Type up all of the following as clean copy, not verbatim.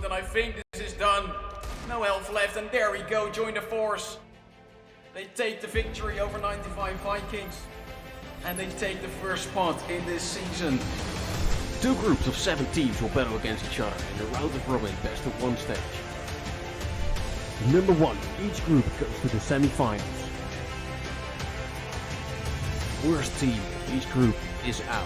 and I think this is done. No health left, and there we go, join the force. They take the victory over 95 Vikings, and they take the first spot in this season. Two groups of 7 teams will battle against each other in a round of robin best of 1 stage. Number 1, each group goes to the semi-finals. Worst team of each group is out.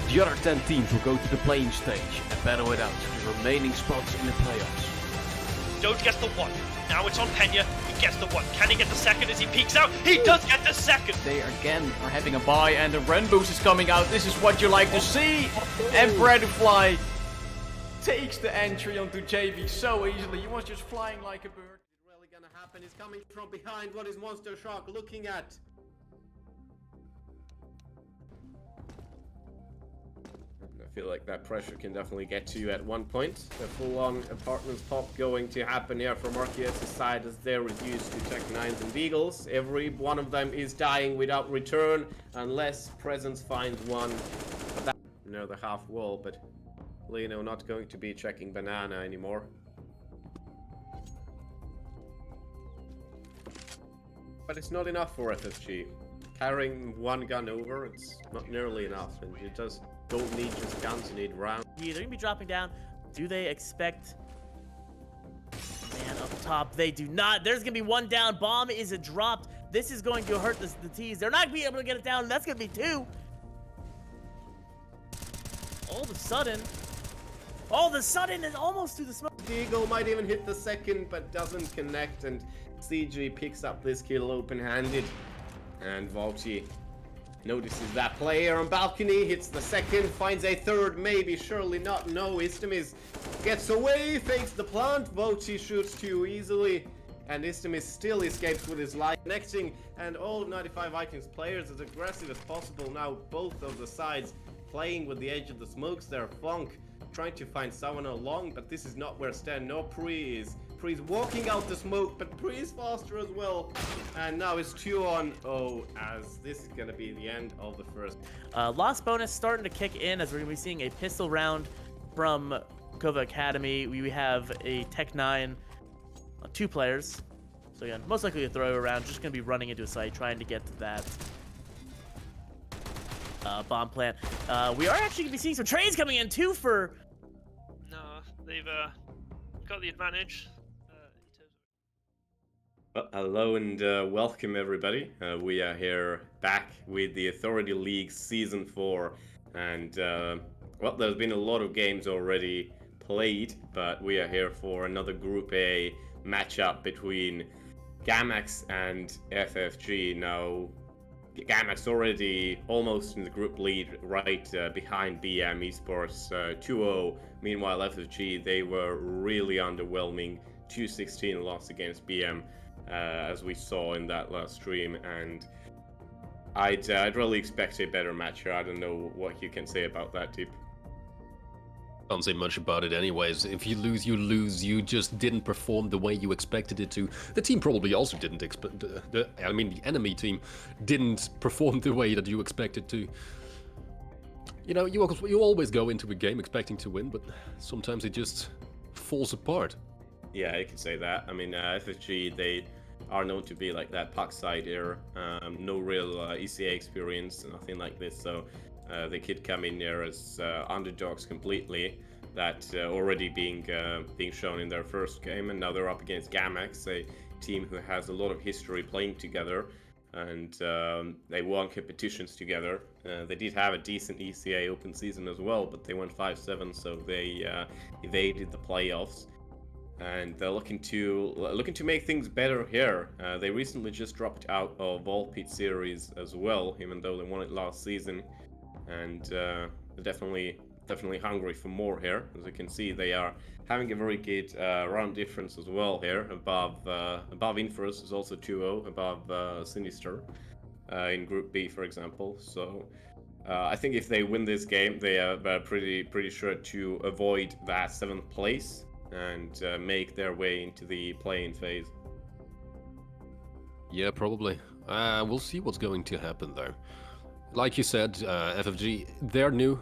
The other 10 teams will go to the playing stage and battle it out for the remaining spots in the playoffs. Doge gets the 1. Now it's on Pena. He gets the 1. Can he get the second as he peeks out? He does get the second! They again are having a bye, and the Ren boost is coming out. This is what you like to see. And Bradfly takes the entry onto JV so easily. He was just flying like a bird. It's really gonna happen. He's coming from behind. What is Monster Shark looking at? I feel like that pressure can definitely get to you at one point. A full-on apartments pop going to happen here from Arceus' side as they're reduced to Tech 9s and Beagles. Every one of them is dying without return unless Presence finds one near the half wall, but Lino not going to be checking Banana anymore. But it's not enough for FFG. Carrying one gun over, it's not nearly enough, and you just don't need just guns, you need rounds. Yeah, they're gonna be dropping down. Do they expect man up top? They do not. There's gonna be one down. Bomb is dropped. This is going to hurt the T's. They're not gonna be able to get it down. That's gonna be 2. All of a sudden, it's almost through the smoke. Eagle might even hit the second, but doesn't connect, and CG picks up this kill open-handed. And Volchi notices that player on balcony, hits the second, finds a third, maybe, surely not, no. Istamis gets away, fakes the plant, Volchi shoots too easily, and Istamis still escapes with his life. Connecting, and all 95 Vikings players as aggressive as possible now, both of the sides playing with the edge of the smokes there. Funk trying to find someone along, but this is not where Stan nor Pri is. Pri's walking out the smoke, but Pri is faster as well. And now it's 2-on-0 as this is going to be the end of the first. Lost bonus starting to kick in as we're going to be seeing a pistol round from Kova Academy. We have a Tech 9, 2 players. So again, most likely a throw around, just going to be running into a site, trying to get to that bomb plant. We are actually going to be seeing some trades coming in too for... No, they've got the advantage. Well, hello and welcome everybody. We are here back with the Authority League Season 4. And, well, there's been a lot of games already played, but we are here for another Group A matchup between Gammax and FFG. Now, Gammax already almost in the group lead, right behind BM Esports 2-0. Meanwhile, FFG, they were really underwhelming. 2-16 loss against BM, as we saw in that last stream. And I'd really expect a better match here. I don't know what you can say about that, Tip. Can't say much about it anyways. If you lose, you lose. You just didn't perform the way you expected it to. The team probably also didn't expect... the enemy team didn't perform the way that you expected to. You know, you always go into a game expecting to win, but sometimes it just falls apart. Yeah, you can say that. I mean, FFG, they are known to be like that puck side here. No real ECA experience, nothing like this, so... they could come in there as underdogs completely. That already being shown in their first game, and now they're up against Gammax, a team who has a lot of history playing together, and they won competitions together. They did have a decent ECA open season as well, but they went 5-7, so they evaded the playoffs. And they're looking to make things better here. They recently just dropped out of All Pit Series as well, even though they won it last season. And they're definitely hungry for more here. As you can see, they are having a very good round difference as well here. Above Infers is also 2-0, above Sinister in Group B, for example. So I think if they win this game, they are pretty sure to avoid that 7th place and make their way into the play-in phase. Yeah, probably. We'll see what's going to happen there. Like you said, FFG, they're new.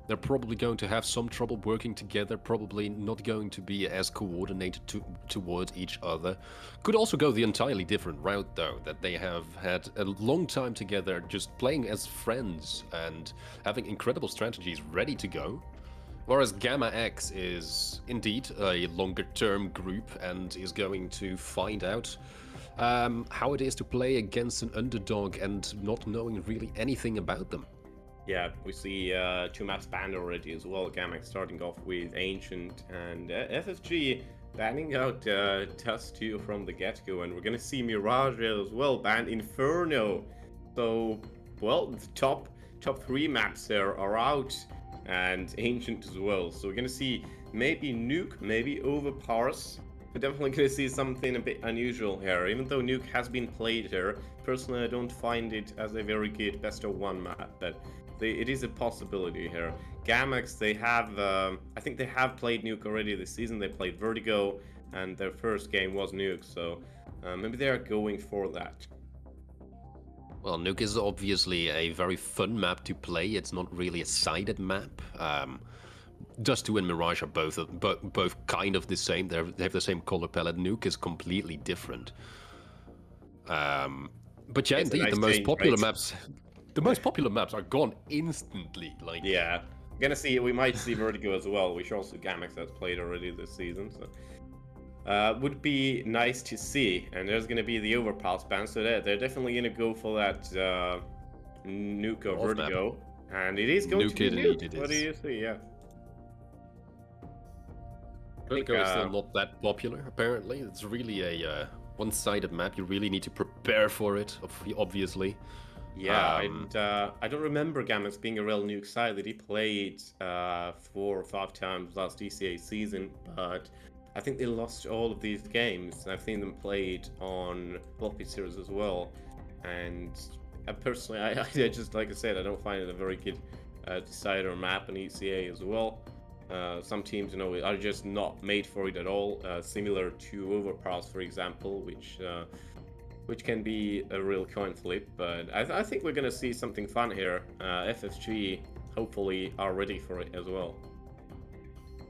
They're probably going to have some trouble working together, probably not going to be as coordinated towards each other. Could also go the entirely different route, though, that they have had a long time together just playing as friends and having incredible strategies ready to go. Whereas Gammax is indeed a longer-term group and is going to find out how it is to play against an underdog and not knowing really anything about them. Yeah, we see 2 maps banned already as well. Gammax starting off with Ancient and FFG banning out Dust 2 from the get-go, and we're gonna see Mirage as well ban Inferno. So, well, the top 3 maps there are out, and Ancient as well. So we're gonna see maybe Nuke, maybe Overpowers. We're definitely gonna see something a bit unusual here. Even though Nuke has been played here, personally I don't find it as a very good best of 1 map, but it is a possibility here. Gammax, they have, I think they have played Nuke already this season. They played Vertigo, and their first game was Nuke, so maybe they are going for that. Well, Nuke is obviously a very fun map to play. It's not really a sided map. Dust 2 and Mirage are both kind of the same. They have the same color palette. Nuke is completely different. But yeah, It's a indeed, nice the most change, popular right? maps. The most popular maps are gone instantly. Like, Yeah, we might see Vertigo as well, which also Gammax has played already this season. So would be nice to see. And there's gonna be the Overpass ban, so they're definitely gonna go for that Nuke or Off map. Vertigo, and it is going to Nuke be indeed Nuke. it What do is. you see? Yeah. Vertigo is still not that popular, apparently. It's really a one-sided map. You really need to prepare for it, obviously. Yeah, and I don't remember Gammax being a real Nuke side. That he played 4 or 5 times last DCA season, but I think they lost all of these games. I've seen them played on Floppy Series as well, and personally, I just, like I said, I don't find it a very good decider map in ECA as well. Some teams, are just not made for it at all, similar to Overpass, for example, which can be a real coin flip, but I think we're gonna see something fun here. FFG hopefully are ready for it as well.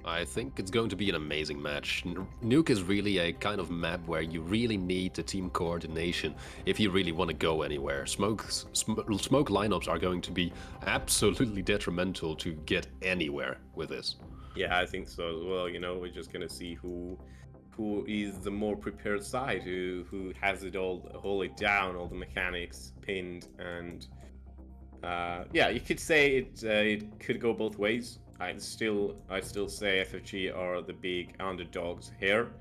I think it's going to be an amazing match. Nuke is really a kind of map where you really need the team coordination if you really want to go anywhere. Smoke lineups are going to be absolutely detrimental to get anywhere with this. Yeah, I think so as well. We're just gonna see who is the more prepared side, who has it all it down, all the mechanics pinned, and yeah, you could say it could go both ways. I still say FFG are the big underdogs here.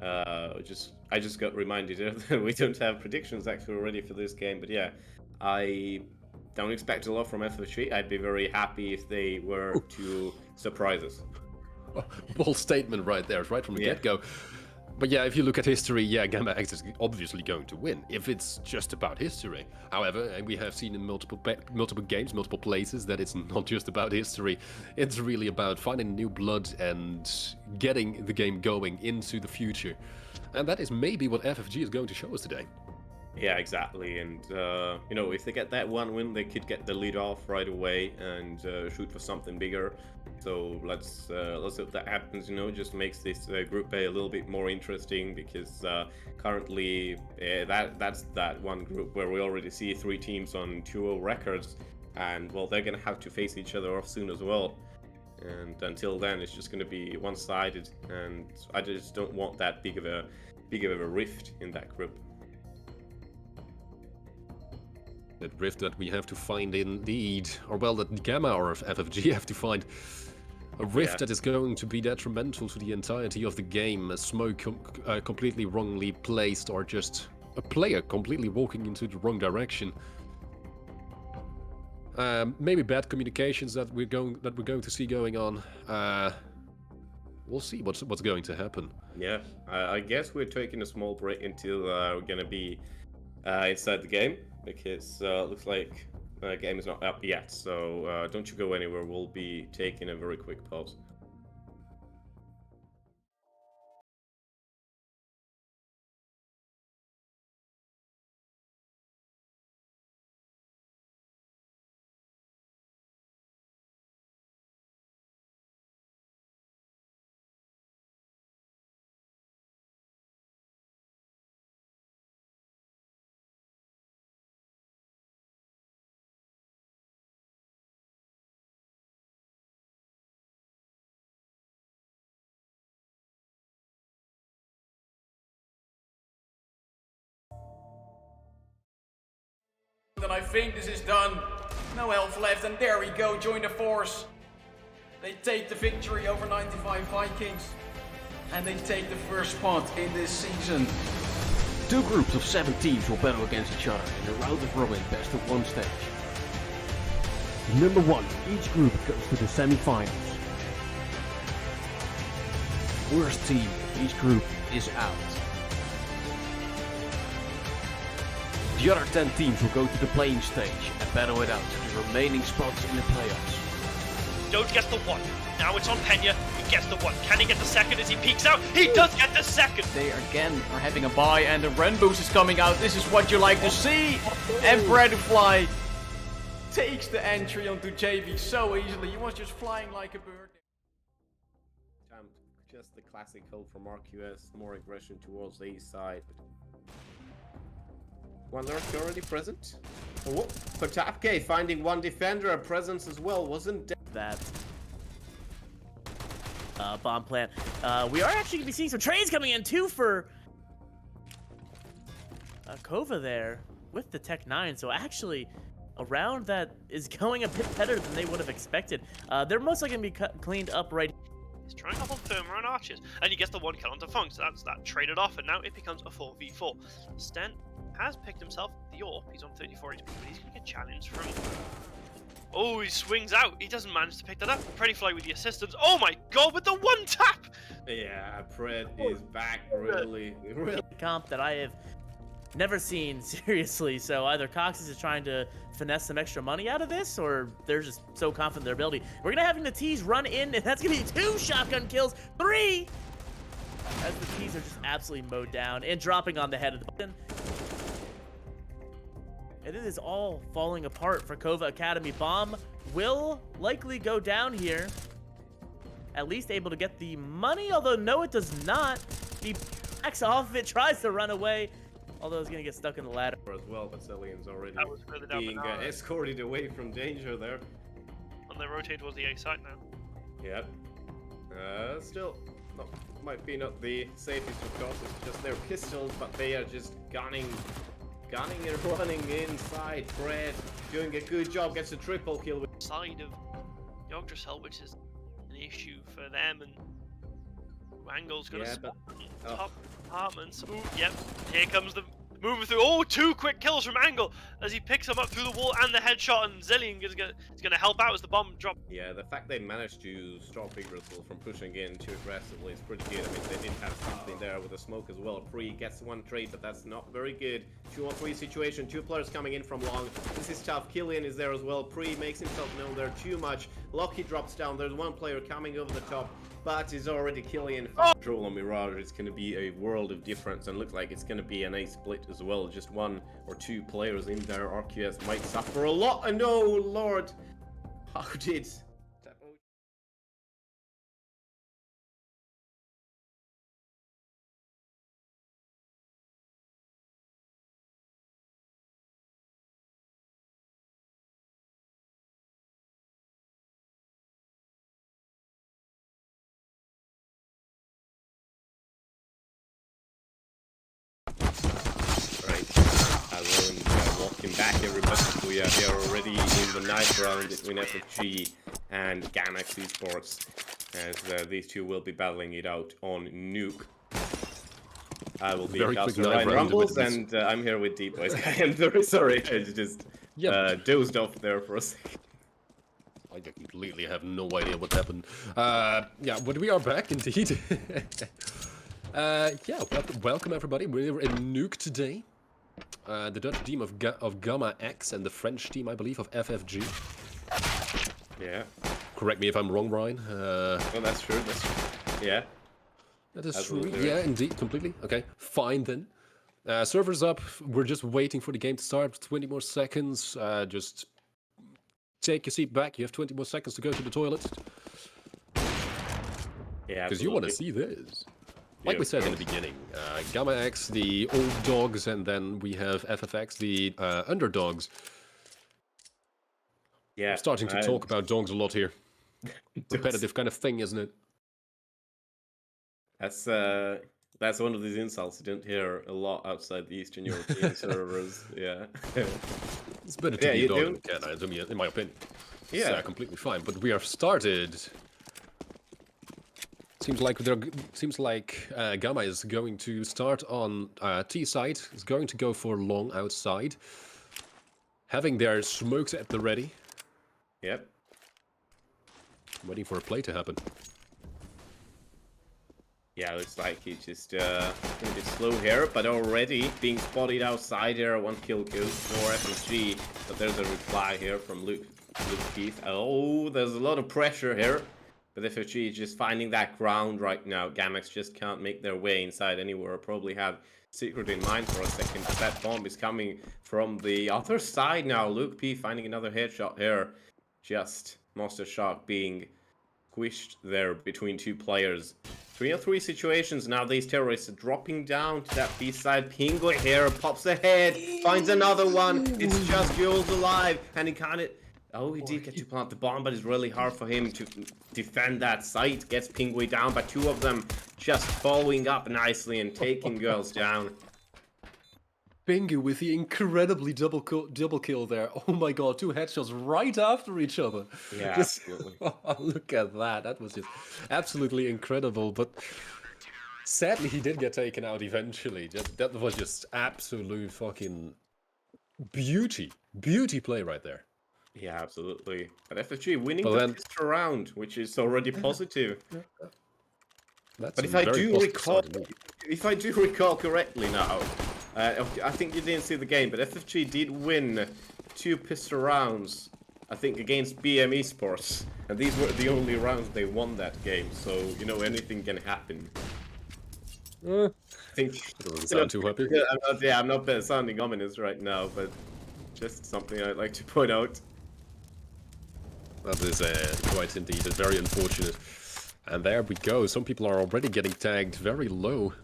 I just got reminded that we don't have predictions actually already for this game, but yeah, I don't expect a lot from FFG. I'd be very happy if they were to surprise us. Bold statement right there, right from the Yeah. get-go. But yeah, if you look at history, yeah, Gammax is obviously going to win, if it's just about history. However, and we have seen in multiple games, multiple places, that it's not just about history. It's really about finding new blood and getting the game going into the future. And that is maybe what FFG is going to show us today. Yeah, exactly. And if they get that one win, they could get the lead off right away and shoot for something bigger. So let's hope that happens. Just makes this Group A a little bit more interesting, because currently that's that one group where we already see 3 teams on 2-0 records, and well, they're gonna have to face each other off soon as well. And until then, it's just gonna be one-sided, and I just don't want that big of a rift in that group. That rift that we have to find indeed, or well, that Gamma or FFG have to find a rift that is going to be detrimental to the entirety of the game. A smoke completely wrongly placed, or just a player completely walking into the wrong direction. Maybe bad communications that we're going to see going on. We'll see what's going to happen. Yeah, I guess we're taking a small break until we're gonna be inside the game, because looks like the game is not up yet. So don't you go anywhere. We'll be taking a very quick pause. and I think this is done. No health left, and there we go, join the force. They take the victory over 95 Vikings, and they take the first spot in this season. Two groups of 7 teams will battle against each other in a round of robin best of 1 stage. Number 1, each group goes to the semi-finals. Worst team of each group is out. The other 10 teams will go to the playing stage and battle it out to the remaining spots in the playoffs. Doge gets the 1. Now it's on Pena. He gets the 1. Can he get the second as he peeks out? He does get the second. They again are having a bye, and the run boost is coming out. This is what you like to see. And Breadfly takes the entry onto JV so easily. He was just flying like a bird. Just the classic code from RQS, more aggression towards the east side. One lurk already present. Oh, Potapke finding one defender, a presence as well, wasn't that bomb plant. We are actually going to be seeing some trades coming in too for Kova there with the Tech 9. So actually a round that is going a bit better than they would have expected. They're most likely going to be cleaned up right. He's trying to hold Therma and Archers, and he gets the 1 kill onto Funk, so that's that traded off, and now it becomes a 4v4. Stent has picked himself the AWP. He's on 34 HP, but he's going to get challenged from... Oh, he swings out. He doesn't manage to pick that up. Prettyfly with the assistance. Oh my god, with the 1 tap! Yeah, Pred is back, really. Comp that I have never seen, seriously. So either Coxes is trying to finesse some extra money out of this, or they're just so confident in their ability. We're gonna have the T's run in, and that's gonna be 2 shotgun kills, 3! As the T's are just absolutely mowed down and dropping on the head of the button. And it is all falling apart for Kova Academy. Bomb will likely go down here. At least able to get the money, although no, it does not. He backs off of it, tries to run away. Although he's gonna get stuck in the ladder As well, but Cillian's already That was further down being escorted away from danger there. And they rotate towards the A side now. Yep. Still, might be not the safest of course, it's just their pistols, but they are just gunning and running inside. Fred doing a good job, gets a triple kill with Side of Yggdrasil, which is an issue for them, and Angle's gonna spot top apartments. Ooh, yep, here comes the moving through. Oh, 2 quick kills from Angle as he picks him up through the wall and the headshot, and Zillion is gonna help out as the bomb drops. Yeah, the fact they managed to stop Yggdrasil from pushing in too aggressively is pretty good. I mean, they did have something there with the smoke as well. Pre gets 1 trade, but that's not very good. 2-on-3 situation, 2 players coming in from long. This is tough. Killian is there as well. Pre makes himself known there too much. Locky drops down. There's 1 player coming over the top, but he's already Killian. Control on Mirage is going to be a world of difference, and looks like it's going to be an A split as well. Just 1 or 2 players in there. RQS might suffer a lot. And oh lord, how did that... Welcome back everybody. We are here already in the ninth round between FFG and Gammax Esports, as these two will be battling it out on Nuke. I will be Caster Ryan Rumbles, and I'm here with Deep Boys. I am very sorry, I just dozed off there for a second. I completely have no idea what happened. Yeah, but we are back indeed. Yeah, welcome everybody. We're in Nuke today. The Dutch team of Gammax and the French team, I believe, of FFG. Yeah. Correct me if I'm wrong, Ryan. Oh, that's true. That's true. Yeah. That is true. Yeah, indeed, completely. Okay, fine then. Server's up. We're just waiting for the game to start. 20 more seconds. Just take your seat back. You have 20 more seconds to go to the toilet. Yeah, because you want to see this. Like we said in the beginning, Gammax, the old dogs, and then we have FFX, the underdogs. Yeah, I'm starting to talk about dogs a lot here. Repetitive kind of thing, isn't it? That's That's one of these insults you don't hear a lot outside the Eastern European servers. Yeah. It's better to Yeah, be a you dog do. than a cat, in my opinion. It's Yeah. completely fine. But we have started. Seems like Gamma is going to start on T side. Is going to go for long outside, having their smokes at the ready, Yep. waiting for a play to happen. Yeah, looks like he's just a bit slow here, but already being spotted outside here. 1 kill goes for FFG, but there's a reply here from Luke Keith. Oh, there's a lot of pressure here, but FFG is just finding that ground right now. Gammax just can't make their way inside anywhere. Probably have secret in mind for a second. That bomb is coming from the other side now. Luke P finding another headshot here. Just Monster Shark being squished there between 2 players. 3-on-3 situations now. These terrorists are dropping down to that B side. Penguin here pops ahead, finds another one. It's just Jules alive, and he kind of. Oh, he did get to plant the bomb, but it's really hard for him to defend that site. Gets Penguin down, but 2 of them just following up nicely and taking girls down. Bingu with the incredibly double kill there. Oh my god, 2 headshots right after each other. Yeah, Just, absolutely. look at that. That was just absolutely incredible. But sadly, he did get taken out eventually. That was just absolute fucking beauty play right there. Yeah, absolutely. But FFG winning But the then- first round, which is already positive. That's But a if I very do positive recall, start indeed. if I do recall correctly now, I think you didn't see the game, but FFG did win 2 pistol rounds, I think, against BM Esports, and these were the only rounds they won that game. So you know anything can happen. I think. Doesn't sound too happy. I'm not sounding ominous right now, but just something I'd like to point out. That is quite indeed very unfortunate. And there we go. Some people are already getting tagged very low.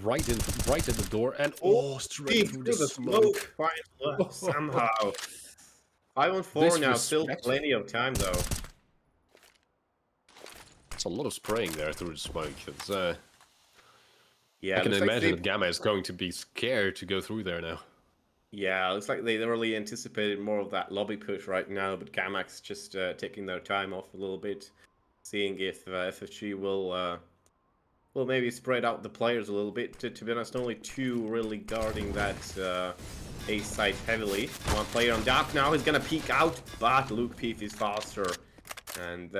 Right in the door, and straight Deep through the smoke. Finally, somehow. 5-on-4 now, still plenty of time though. It's a lot of spraying there through the smoke. It's, Yeah, I can looks like imagine they- that Gamma is going to be scared to go through there now. Yeah, looks like they really anticipated more of that lobby push right now, but Gammax just taking their time off a little bit, seeing if FFG will maybe spread out the players a little bit. To be honest, only 2 really guarding that A site heavily. 1 player on dark now is gonna peek out, but Luke Peef is faster, and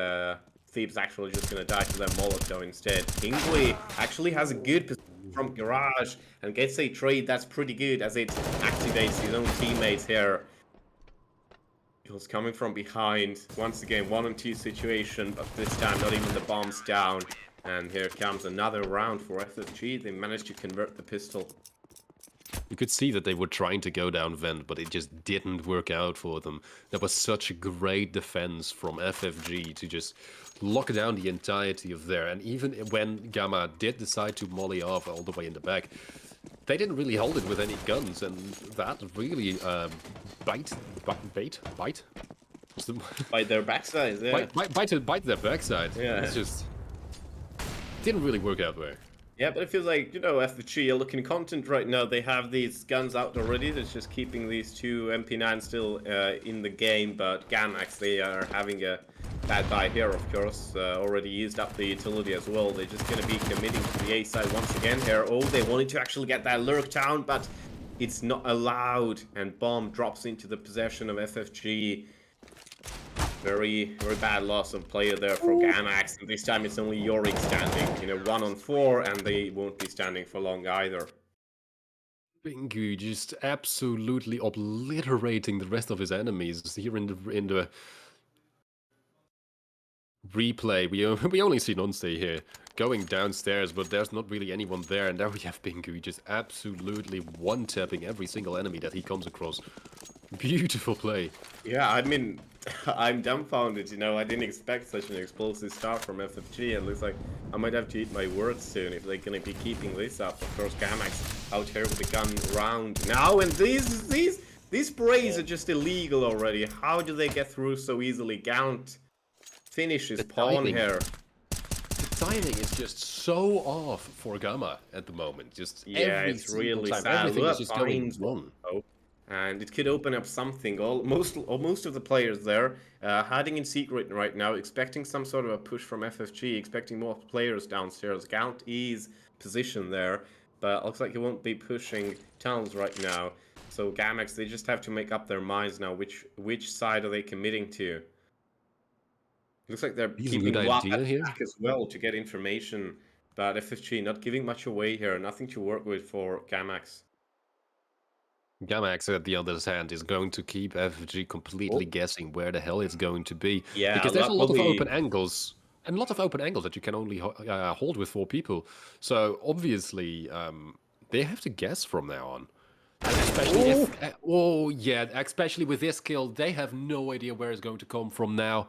Thieves actually just gonna die to that Molotov instead. Kingsley actually has a good position from Garage and gets a trade that's pretty good as it activates his own teammates here. He was coming from behind. Once again, 1-on-2 situation, but this time not even the bombs down. And here comes another round for FFG. They managed to convert the pistol. You could see that they were trying to go down vent, but it just didn't work out for them. That was such a great defense from FFG to just lock down the entirety of there. And even when Gamma did decide to molly off all the way in the back, they didn't really hold it with any guns, and that really bite? What's the- By their backsides, yeah. bite their backside. Yeah. It's just didn't really work out there. Yeah, but it feels like, you know, FFG are looking content right now. They have these guns out already. That's just keeping these 2 MP9 still in the game. But Gammax, they are having a bad buy here, of course. Already used up the utility as well. They're just going to be committing to the A side once again here. Oh, they wanted to actually get that lurk down, but it's not allowed. And bomb drops into the possession of FFG. Very bad loss of player there for Gammax, and this time it's only Yorick standing, you know, 1-on-4, and they won't be standing for long either. Bingu just absolutely obliterating the rest of his enemies here in the replay. We only see Nonstay here going downstairs, but there's not really anyone there, and there we have Bingu just absolutely one-tapping every single enemy that he comes across. Beautiful play. Yeah, I mean, I'm dumbfounded, you know, I didn't expect such an explosive start from FFG. It looks like I might have to eat my words soon if they're gonna be keeping this up. Of course, Gammax out here with the gun round now, and these sprays are just illegal already. How do they get through so easily? Gaunt finishes pawn timing. here. The timing is just so off for Gamma at the moment. Just Yeah, every it's single really time, sad. everything Lua is just going finds wrong. one, and it could open up something. Most of the players there hiding in secret right now, expecting some sort of a push from FFG, expecting more players downstairs. Gaunt is positioned there, but looks like he won't be pushing tunnels right now. So Gammax, they just have to make up their minds now. Which side are they committing to? Looks like they're He's a keeping good Luap idea at here. back as well to get information. But FFG not giving much away here. Nothing to work with for Gammax. Gammax, at the other hand, is going to keep FFG completely Oh. guessing where the hell it's going to be. Yeah, Because there's a lot of luckily- open angles. And a lot of open angles that you can only hold with 4 people. So, obviously, they have to guess from now on. And especially if... oh, yeah, especially with this kill, they have no idea where it's going to come from now.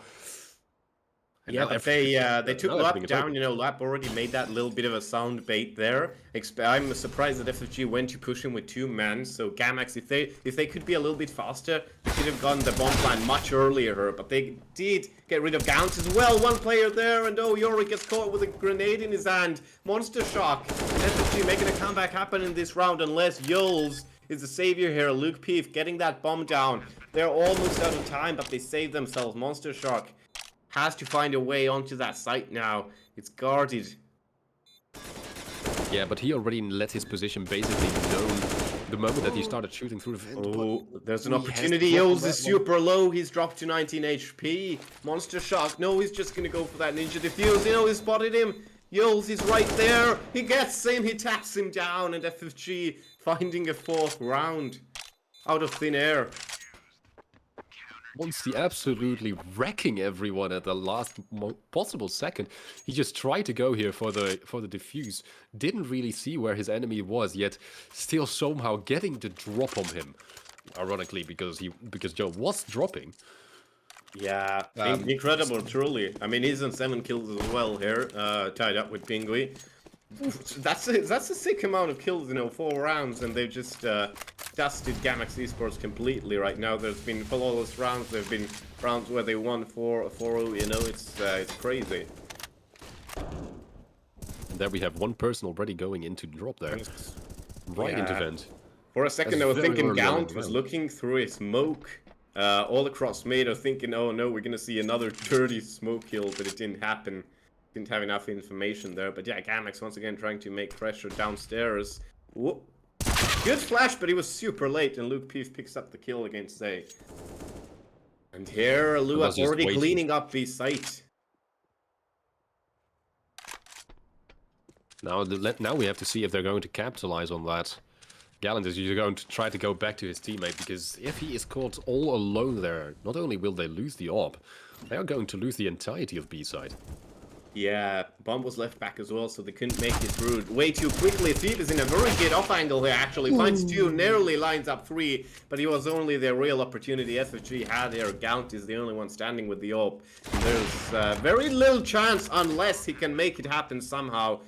And Yeah, now but everything- they took now everything Lap is down. open. You know, Lap already made that little bit of a sound bait there. I'm surprised that FFG went to push him with 2 men. So Gammax, if they could be a little bit faster, they could have gotten the bomb plan much earlier. But they did get rid of Gaunt as well. 1 player there, and oh, Yorick gets caught with a grenade in his hand. Monster Shock. FFG making a comeback happen in this round, unless Yols is the savior here. Luke Peef getting that bomb down. They're almost out of time, but they saved themselves. Monster Shock has to find a way onto that site now. It's guarded. Yeah, but he already let his position basically known the moment that he started shooting through the vent. Oh, there's an he has to opportunity. drop on Yols that is one. super low. He's dropped to 19 HP. Monster Shock. No, he's just gonna go for that ninja defuse. You know, he spotted him. Yols is right there. He gets him. He taps him down. And FFG finding a 4th round out of thin air. Monty absolutely wrecking everyone at the last possible second. He just tried to go here for the defuse. Didn't really see where his enemy was, yet still somehow getting the drop on him. Ironically, because Joe was dropping. Yeah, incredible, truly. I mean, he's on 7 kills as well here, tied up with Pingui. That's a sick amount of kills, you know, 4 rounds, and they've just dusted Gammax Esports completely right now. There's been flawless rounds, there've been rounds where they won 4-0, you know, it's crazy. And there we have one person already going into drop there. Right into vent. For a second, That's I was very thinking early on in Gaunt the was round. looking through a smoke. All across mid are thinking, oh no, we're gonna see another dirty smoke kill, but it didn't happen. Didn't have enough information there. But yeah, Gammax once again trying to make pressure downstairs. Whoop. Good flash, but he was super late, and Luke Peef picks up the kill against Zay. And here, Lua was just already waiting. cleaning up the site. Now we have to see if they're going to capitalize on that. Gallant is usually going to try to go back to his teammate, because if he is caught all alone there, not only will they lose the AWP, they are going to lose the entirety of B-side. Yeah, bomb was left back as well, so they couldn't make it through way too quickly. Thief is in a very good off angle here, actually. Finds 2, narrowly lines up 3, but he was only their real opportunity FFG had here. Gaunt is the only one standing with the AWP. There's very little chance unless he can make it happen somehow.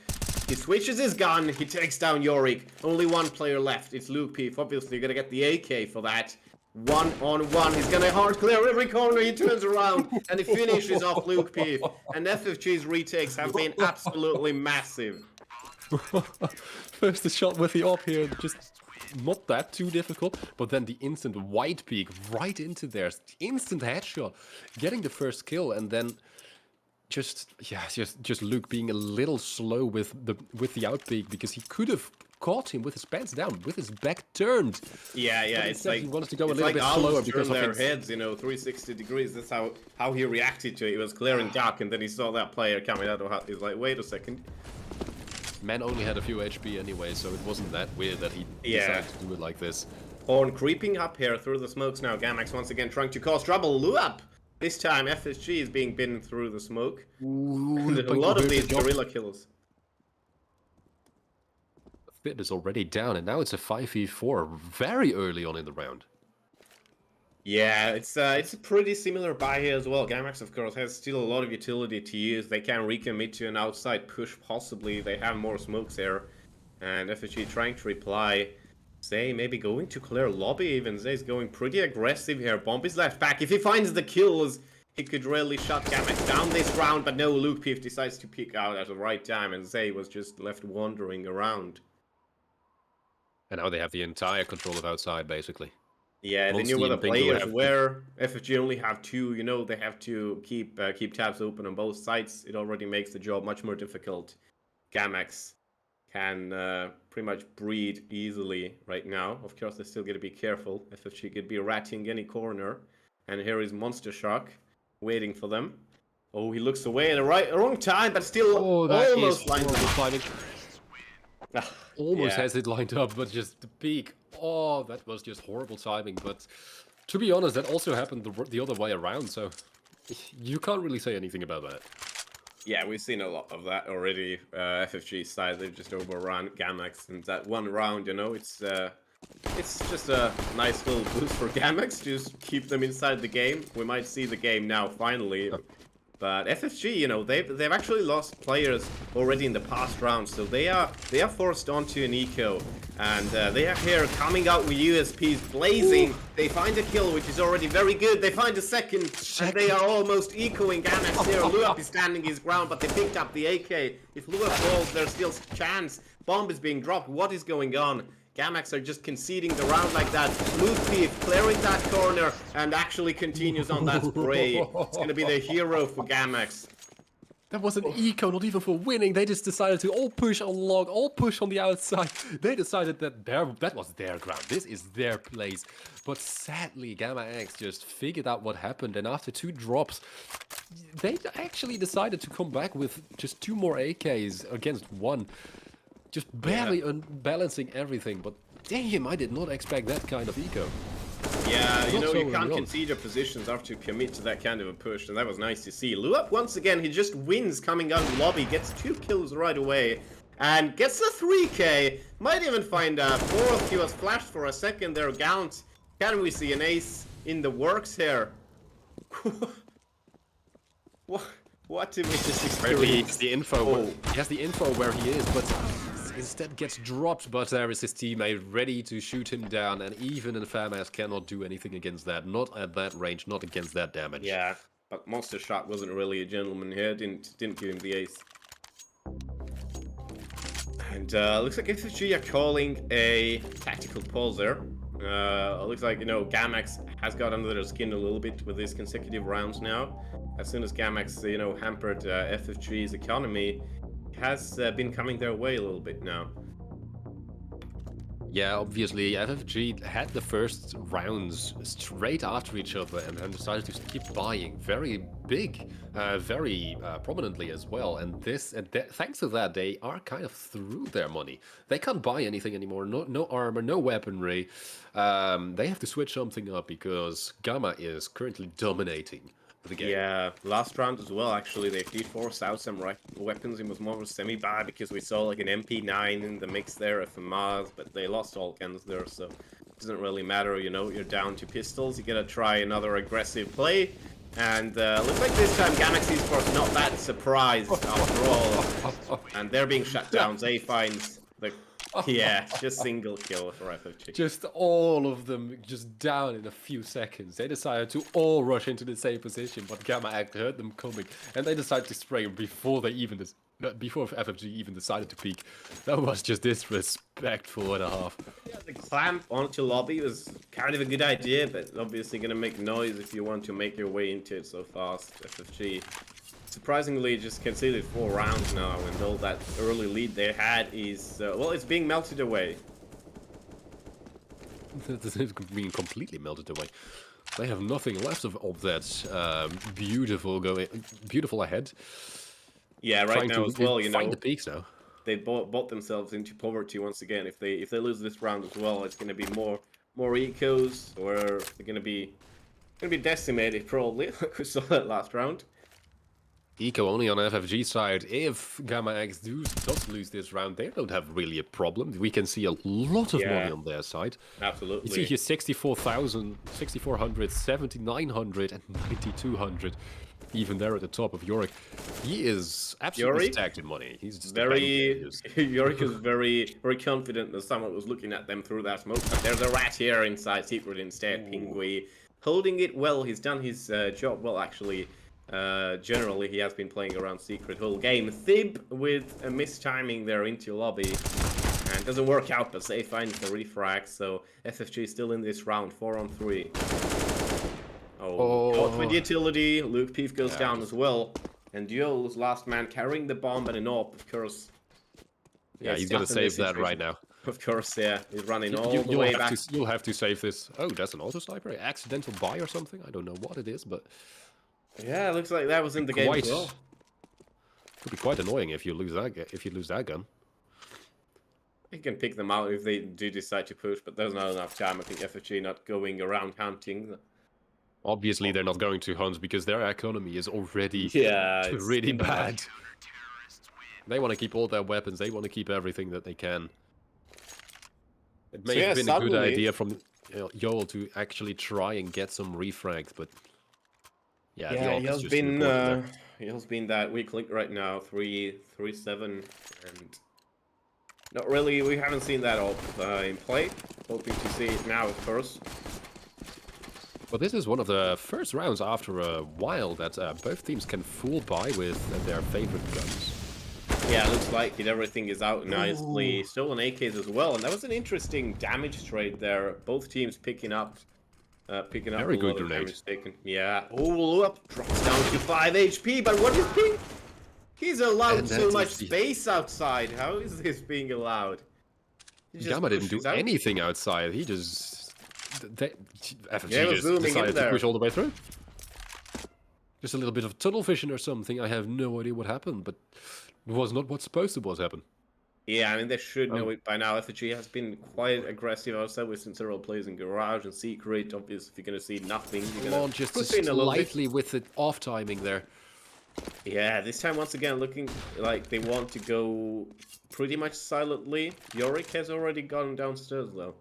He switches his gun, he takes down Yorick. Only 1 player left, it's Luke Peef. Obviously, you're gonna get the AK for that. 1-on-1, he's gonna hard clear every corner, he turns around, and he finishes off Luke Peef. And FFG's retakes have been absolutely massive. First the shot with the AWP here, just not that too difficult, but then the instant white peak right into there, instant headshot, getting the first kill, and then just Luke being a little slow with the outpeak, because he could have caught him with his pants down, with his back turned. Yeah, But it's instead like he wanted to go a it's little like bit owls slower turn because of their his... heads, you know, 360 degrees. That's how he reacted to it. He was clearing dark, and then he saw that player coming out of hut. He's like, wait a second. Man only had a few HP anyway, so it wasn't that weird that he Yeah. decided to do it like this. Horn creeping up here through the smokes now. Gammax once again trying to cause trouble. Luap! This time FSG is being bitten through the smoke. And a lot of these guerrilla kills. Fit is already down, and now it's a 5v4 very early on in the round. Yeah, it's a pretty similar buy here as well. Gammax, of course, has still a lot of utility to use. They can recommit to an outside push, possibly. They have more smokes here. And FFG trying to reply. Zay maybe going to clear lobby even. Zay's going pretty aggressive here. Bomb is left back. If he finds the kills, he could really shut Gammax down this round, but no, Luke Pief decides to peek out at the right time, and Zay was just left wandering around. And now they have the entire control of outside, basically. Yeah, they Most knew where the team think they would players have were. FFG only have 2, you know, they have to keep tabs open on both sides. It already makes the job much more difficult. Gammax can pretty much breed easily right now. Of course, they're still going to be careful. FFG could be ratting any corner. And here is Monster Shark waiting for them. Oh, he looks away at the wrong time, but still almost lined up. Almost Yeah. has it lined up, but just the peak. Oh, that was just horrible timing. But to be honest, that also happened the other way around, so you can't really say anything about that. Yeah, we've seen a lot of that already. FFG side, they've just overrun Gammax, and that one round, you know, it's just a nice little boost for Gammax to just keep them inside the game. We might see the game now, finally. But FFG, you know, they've actually lost players already in the past rounds, so they are forced onto an eco, and they are here coming out with USPs blazing. Ooh. They find a kill, which is already very good. They find a second. And they are almost ecoing Gammax here. Luap is standing his ground, but they picked up the AK. If Luap falls, there's still a chance. Bomb is being dropped. What is going on? Gammax are just conceding the round like that. Luke Pief clearing that corner and actually continues on that spray. It's going to be the hero for Gammax. That was an eco, not even for winning. They just decided to all push on log, all push on the outside. They decided that that was their ground. This is their place. But sadly, Gammax just figured out what happened. And after 2 drops, they actually decided to come back with just 2 more AKs against 1. Just barely unbalancing everything, but damn, I did not expect that kind of eco. Yeah, you know, you can't concede your positions after you commit to that kind of a push, and that was nice to see. Luap, once again, he just wins coming out of lobby, gets 2 kills right away, and gets a 3k. Might even find a 4th. He was flashed for a second there, Gaunt. Can we see an ace in the works here? What to make this experience? The info. He has the info where he is, but instead gets dropped. But there is his teammate ready to shoot him down, and even a FAMAS cannot do anything against that. Not at that range, not against that damage. Yeah, but Monster Shark wasn't really a gentleman here. Didn't give him the ace. And looks like FFG are calling a tactical pause there. Looks like, you know, Gammax has got under their skin a little bit with these consecutive rounds now. As soon as Gammax, you know, hampered FFG's economy, has been coming their way a little bit now. Yeah, obviously, FFG had the first rounds straight after each other and then decided to keep buying very big, very prominently as well. And thanks to that, they are kind of through their money. They can't buy anything anymore, no armor, no weaponry. They have to switch something up because Gamma is currently dominating the game. Yeah, last round as well, actually, they did force out some weapons. It was more of a semi-buy because we saw like an MP9 in the mix there, a FAMAS, but they lost all guns there, so it doesn't really matter, you know, you're down to pistols. You gotta try another aggressive play, and looks like this time Gammax Esports not that surprised after all, and they're being shut down. Zay finds the... Yeah, just single kill for FFG. Just all of them just down in a few seconds. They decided to all rush into the same position, but Gammax heard them coming, and they decided to spray before before FFG even decided to peek. That was just disrespectful and a half. Yeah, the clamp onto lobby was kind of a good idea, but obviously gonna make noise if you want to make your way into it so fast. FFG surprisingly just conceded 4 rounds now, and all that early lead they had is, well, it's being melted away. It's being completely melted away. They have nothing left of that beautiful ahead. Yeah, right now as well, you know, find the peaks now. They bought themselves into poverty once again. If they lose this round as well, it's going to be more ecos, or they're going to be decimated probably, like we saw that last round. Eco only on FFG side. If Gammax does lose this round, they don't have really a problem. We can see a lot of money on their side. Absolutely. You see here 64,000, 6,400, 7,900, and 9,200. Even there at the top of Yorick. He is absolutely stacked in money. He's just Yorick is very confident that someone was looking at them through that smoke. But there's a rat here inside, secret instead. Pingui holding it well. He's done his job well, actually. Generally, he has been playing around secret whole game. Thib with a mistiming there into lobby. And doesn't work out, but Zay finds the refrag, so FFG is still in this round, 4-on-3. Got with utility, Luke Peef goes down as well. And Duel's last man carrying the bomb and an AWP, of course. Yeah, he's gonna save that right now. Of course, yeah. He's running all the way back. You'll have to save this. Oh, that's an auto sniper. Accidental buy or something. I don't know what it is, but yeah, looks like that was in the game as well. Could be quite annoying if you lose that gun. You can pick them out if they do decide to push, but there's not enough time. I think FFG not going around hunting. Obviously, they're not going to hunt because their economy is already really bad. They want to keep all their weapons. They want to keep everything that they can. It may have been a good idea from Joel to actually try and get some refrags, but yeah, he has been that weak link right now, 3-7, and not really. We haven't seen that all in play. Hoping to see it now, of course. Well, this is one of the first rounds after a while that both teams can fool by with their favorite guns. Yeah, looks like it. Everything is out nicely. Stolen AKs as well, and that was an interesting damage trade there. Both teams picking up Very good grenade. Yeah. Oh, up drops down to 5 HP, but what is Pink? He's allowed so much space outside. How is this being allowed? Gamma didn't do anything outside. He just FFG just zooming decided to push all the way through. Just a little bit of tunnel vision or something. I have no idea what happened, but it was not what's supposed to happen. Yeah, I mean, they should know it by now. FFG has been quite aggressive outside with several players in Garage and Secret. Obviously, if you're going to see nothing, you're going to just slightly with it off timing there. Yeah, this time, once again, looking like they want to go pretty much silently. Yorick has already gone downstairs, though.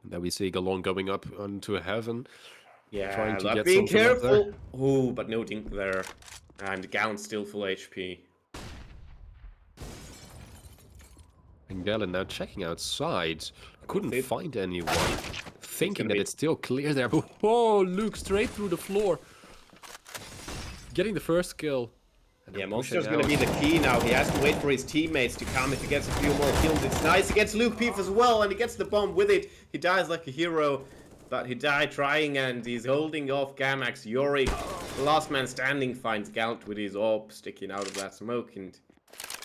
And then we see Galon going up onto heaven. Yeah, trying to get being something up careful. Oh, but no dink there. And Gown's still full HP. And Galen now checking outside. Couldn't find anyone. Thinking that it's still clear there. But oh, Luke straight through the floor. Getting the first kill. Yeah, Monster's going to be the key now. He has to wait for his teammates to come. If he gets a few more kills, it's nice. He gets Luke Peef as well, and he gets the bomb with it. He dies like a hero, but he died trying, and he's holding off Gammax. Yorick, the last man standing, finds Gaunt with his AWP sticking out of that smoke, and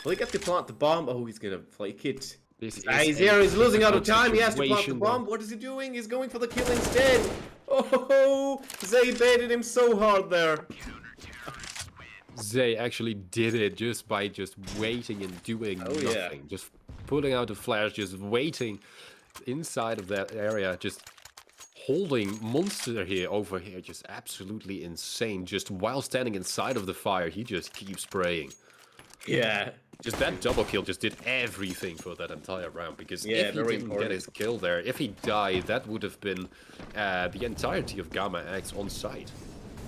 will he get to plant the bomb? Oh, he's going to flake it. He's here, he's losing out of time. He has to plant the bomb. What is he doing? He's going for the kill instead. Oh, Zay baited him so hard there. Zay actually did it just by waiting and doing nothing. Yeah. Just putting out a flash, just waiting inside of that area, just holding Monster here over here, just absolutely insane. Just while standing inside of the fire, he just keeps spraying. Yeah. Just that double kill just did everything for that entire round, because if he didn't get his kill there, if he died, that would have been the entirety of Gammax on site.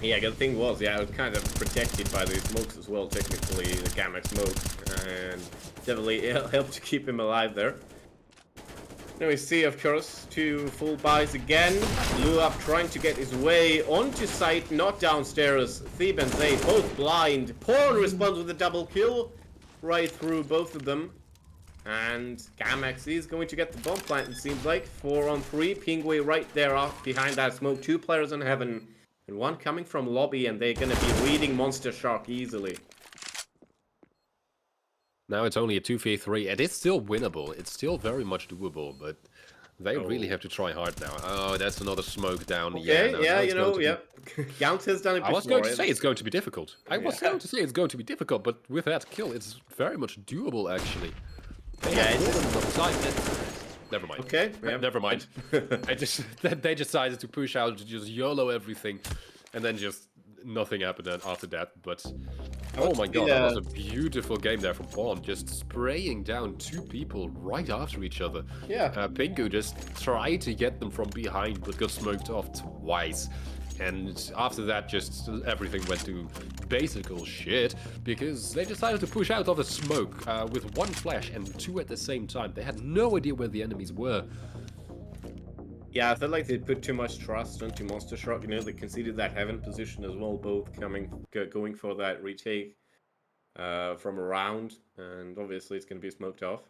Yeah, the thing was, it was kind of protected by the smokes as well, technically, the Gammax smoke, and definitely it helped to keep him alive there. Now we see, of course, 2 full buys again. Luap trying to get his way onto site, not downstairs. Thebe and Zay both blind. Porn responds with a double kill right through both of them. And Gammax is going to get the bomb plant, it seems like. 4-on-3, Pingway right there off behind that smoke. 2 players in heaven. And 1 coming from lobby, and they're going to be reading Monster Shark easily. Now it's only a 2v3, and it's still winnable. It's still very much doable, but they really have to try hard now. Oh, that's another smoke down. Okay, Gaunt has done it before. I was going to say it's going to be difficult. I was going to say it's going to be difficult, but with that kill, it's very much doable, actually. Never mind. Okay. Yeah. Never mind. They decided to push out, to just YOLO everything, and then just nothing happened after that. But oh my god, that was a beautiful game there from Pawn, just spraying down 2 people right after each other. Yeah. Pingu just tried to get them from behind, but got smoked off twice. And after that, just everything went to basical shit, because they decided to push out of the smoke with 1 flash and 2 at the same time. They had no idea where the enemies were. Yeah, I feel like they put too much trust into Monster Shark. You know, they conceded that heaven position as well, both going for that retake from around, and obviously it's going to be smoked off.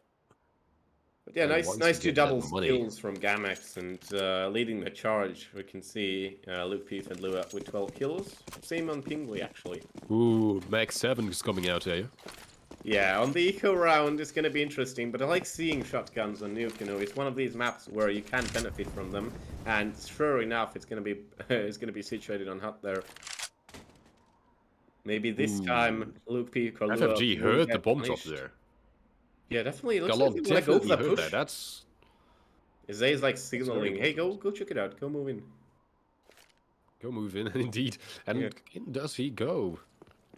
But yeah, And nice, once you nice two get that double money, kills from Gammax, and leading the charge, we can see Luke Peef and Lua with 12 kills. Same on Pingui, actually. ooh, Max 7 is coming out here. Yeah, on the eco round, it's going to be interesting, but I like seeing shotguns on Nuke. You know, it's one of these maps where you can benefit from them, and sure enough, it's going to be it's going to be situated on Hut there. Maybe this time, Luke Peef or Lua FFG will heard the get bomb drop punished. there. Yeah, definitely. It looks like Galon they want to go for definitely the heard push. that. That's Zay's like very signaling, hey, important. go check it out, go move in. Go move in, indeed. And Yeah. in does he go?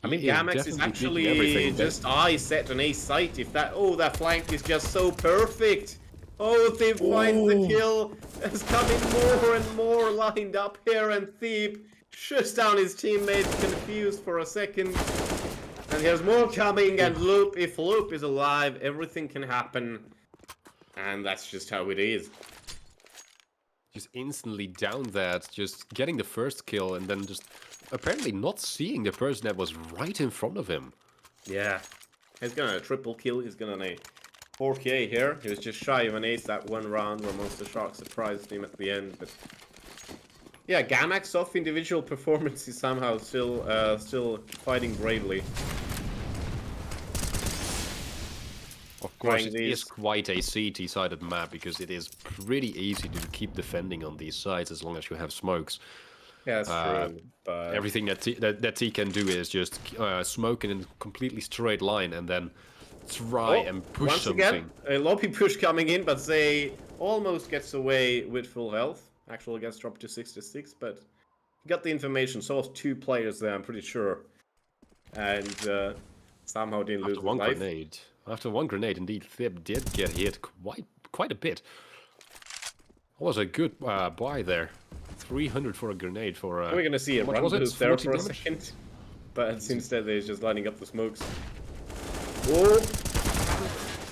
I mean, He is Gammax is definitely peeking actually everything. just eyes set on A site. If that, oh, that flank is just so perfect. Oh, Thief finds the kill. There's coming more and more lined up here, and Thief shuts down his teammate, confused for a second. And there's more coming, and Loop, if Loop is alive, everything can happen. And that's just how it is. Just instantly down that, just getting the first kill, and then just apparently not seeing the person that was right in front of him. Yeah. He's gonna triple kill, he's gonna 4K here. He was just shy of an ace that one round where Monster Shark surprised him at the end, but yeah, Gammax off individual performance is somehow still fighting bravely. Of course, Trying it is these. quite a CT-sided map, because it is pretty easy to keep defending on these sides as long as you have smokes. Yeah, that's true. But Everything that T can do is just smoke in a completely straight line and then try and push once something. again, a lobby push coming in, but Zay almost gets away with full health. Actually gets dropped to 6-6, but he got the information. Saw 2 players there, I'm pretty sure. And somehow didn't lose After his one life. grenade. After one grenade, indeed, Thib did get hit quite a bit. That was a good buy there. 300 for a grenade for... We're gonna see a how much run was it? boost there 40 for a damage? second. But instead they're just lining up the smokes. Oh!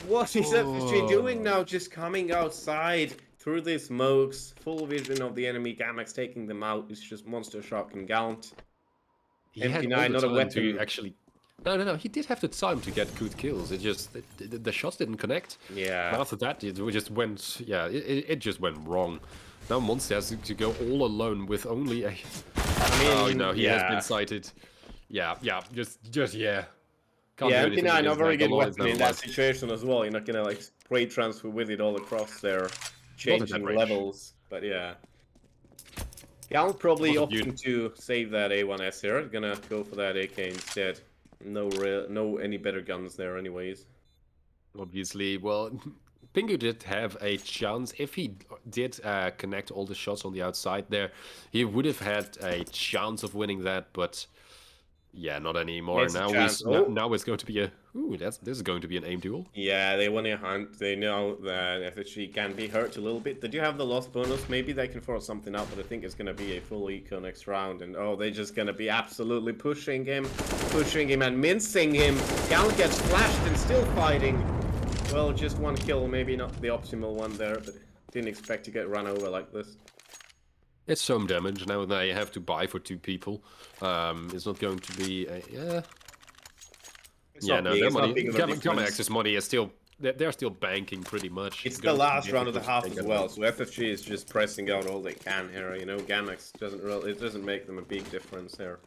What is FFG doing now? Just coming outside through the smokes. Full vision of the enemy. Gammax taking them out. It's just Monster Shark and Gaunt. He had MP9, all the not a time weapon. to actually... No, he did have the time to get good kills. It just... The shots didn't connect. Yeah. And after that, it just went... Yeah, it just went wrong. Now Monster has to go all alone with only a... I mean, no, he has been sighted. Yeah, just yeah. Can't yeah, do anything MP9, a against very that. good Galon is weapon in never that live. situation as well. You're not gonna like spray transfer with it all across there, Not at changing that range. levels. But yeah. Gaunt probably Was a opting to save that A1S here. Gonna go for that AK instead. No any better guns there anyways. Obviously, well, Pingu did have a chance. If he did connect all the shots on the outside there, he would have had a chance of winning that, but yeah, not anymore. Makes a Now chance. now it's going to be a... Ooh, this is going to be an aim duel. Yeah, they want to hunt. They know that FFG can be hurt a little bit. They do have the loss bonus. Maybe they can force something out, but I think it's going to be a full eco next round. And oh, they're just going to be absolutely pushing him and mincing him. Gaunt gets flashed and still fighting. Well, just one kill, maybe not the optimal one there, but didn't expect to get run over like this. It's some damage. Now they have to buy for 2 people. It's not going to be a... Yeah, It's yeah, not no, big, their it's not money... big of a difference. Gammax's money is still... They're still banking pretty much. It's the going to be last round of the difficult half to as take well, out. so FFG is just pressing out all they can here. You know, Gammax doesn't make them a big difference here.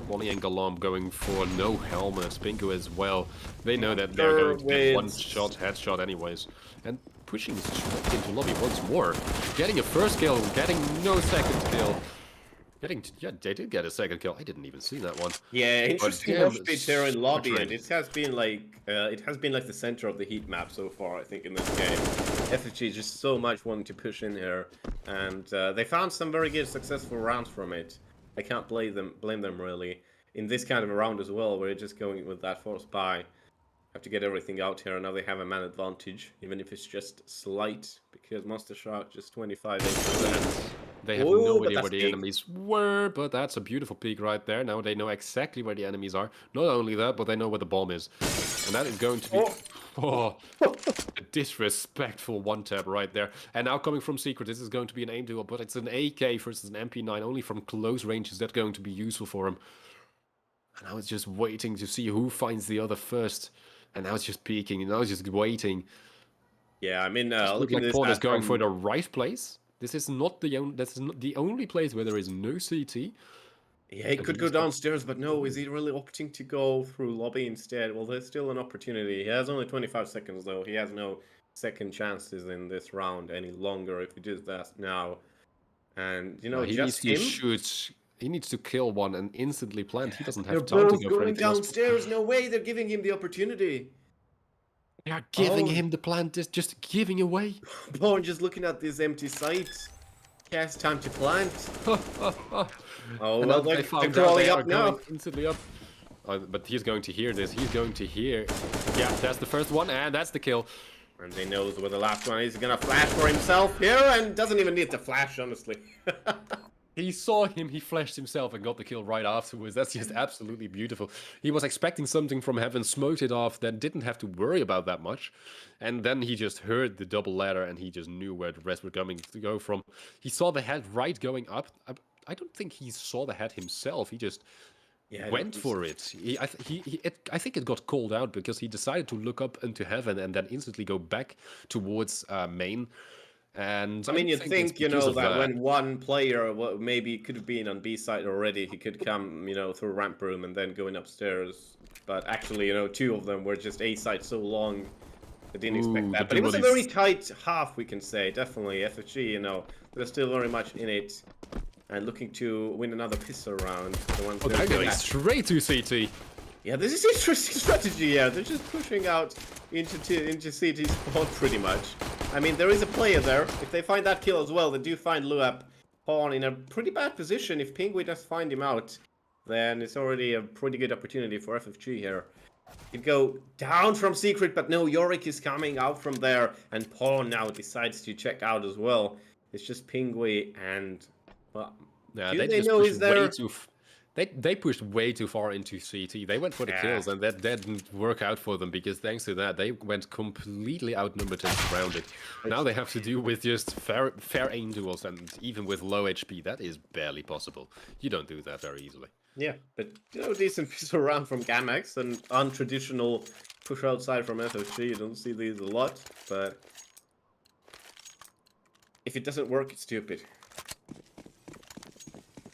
Bonnie and Galam going for no helmets. Pingu as well. They know that they're going to get one With- shot, headshot anyways. And pushing straight into lobby once more. Getting a first kill, getting no second kill. Yeah, they did get a second kill. I didn't even see that one. Yeah, interesting damn, watch pitch there in lobby, and saturated. it has been like the center of the heat map so far. I think in this game, FFG just so much wanting to push in here, and they found some very good successful rounds from it. I can't blame them really in this kind of a round as well, where you're just going with that force buy. Have to get everything out here. Now they have a man advantage, even if it's just slight, because Monster Shark just 25 HP. They have Ooh, no but idea that's where the big. enemies were, but that's a beautiful peek right there. Now they know exactly where the enemies are. Not only that, but they know where the bomb is. And that is going to be... Oh, a disrespectful one-tap right there. And now coming from Secret, this is going to be an aim duel, but it's an AK versus an MP9. Only from close range is that going to be useful for him. And now it's just waiting to see who finds the other first. And now it's just peeking, and now it's just waiting. Yeah, I mean, Look looking like at this Pawn is map going from- for the right place. This is not the only place where there is no CT. Yeah, he could go downstairs, but no, is he really opting to go through lobby instead? Well, there's still an opportunity. He has only 25 seconds, though. He has no second chances in this round any longer if he does that now. And, you know, he just needs to him. shoot. He needs to kill one and instantly plant. He doesn't They're have time to both go for going anything else. downstairs. No way, they're giving him the opportunity. They are giving Oh. him the plant, just giving away. Pawn just looking at this empty site. He has time to plant. Oh, And well, they they're found out crawling they are up now. going instantly up. But he's going to hear this. He's going to hear. Yeah, that's the first one, and that's the kill. And he knows where the last one is. He's gonna flash for himself here, and doesn't even need to flash, honestly. He saw him, he flashed himself and got the kill right afterwards. That's just absolutely beautiful. He was expecting something from heaven, smoked it off, then didn't have to worry about that much. And then he just heard the double ladder and he just knew where the rest were coming to go from. He saw the head right going up. I don't think he saw the head himself. He just went for it. I think it got called out because he decided to look up into heaven and then instantly go back towards main. And I mean, you'd think, you know, that when when one player, well, maybe could have been on B side already, he could come, you know, through ramp room and then going upstairs. But actually, you know, two of them were just A side so long, I didn't expect that. But it was a very tight half, we can say. Definitely, FFG, you know, they're still very much in it and looking to win another pistol round. The ones they're going straight to CT. Yeah, this is interesting strategy. Yeah, they're just pushing out into CT spawn pretty much. I mean, there is a player there. If they find that kill as well, they do find Luap Pawn in a pretty bad position. If Pingui does find him out, then it's already a pretty good opportunity for FFG here. He'd go down from Secret, but no, Yorick is coming out from there, and Pawn now decides to check out as well. It's just Pingui and, well, Yeah, do they just know pushed he's there? way too they pushed way too far into CT. They went for the kills, and that didn't work out for them because thanks to that, they went completely outnumbered and surrounded. Now they have to deal with just fair aim duels, and even with low HP, that is barely possible. You don't do that very easily. Yeah, but, you know, decent pistol round from Gammax, and untraditional push outside from FFG. You don't see these a lot, but if it doesn't work, it's stupid.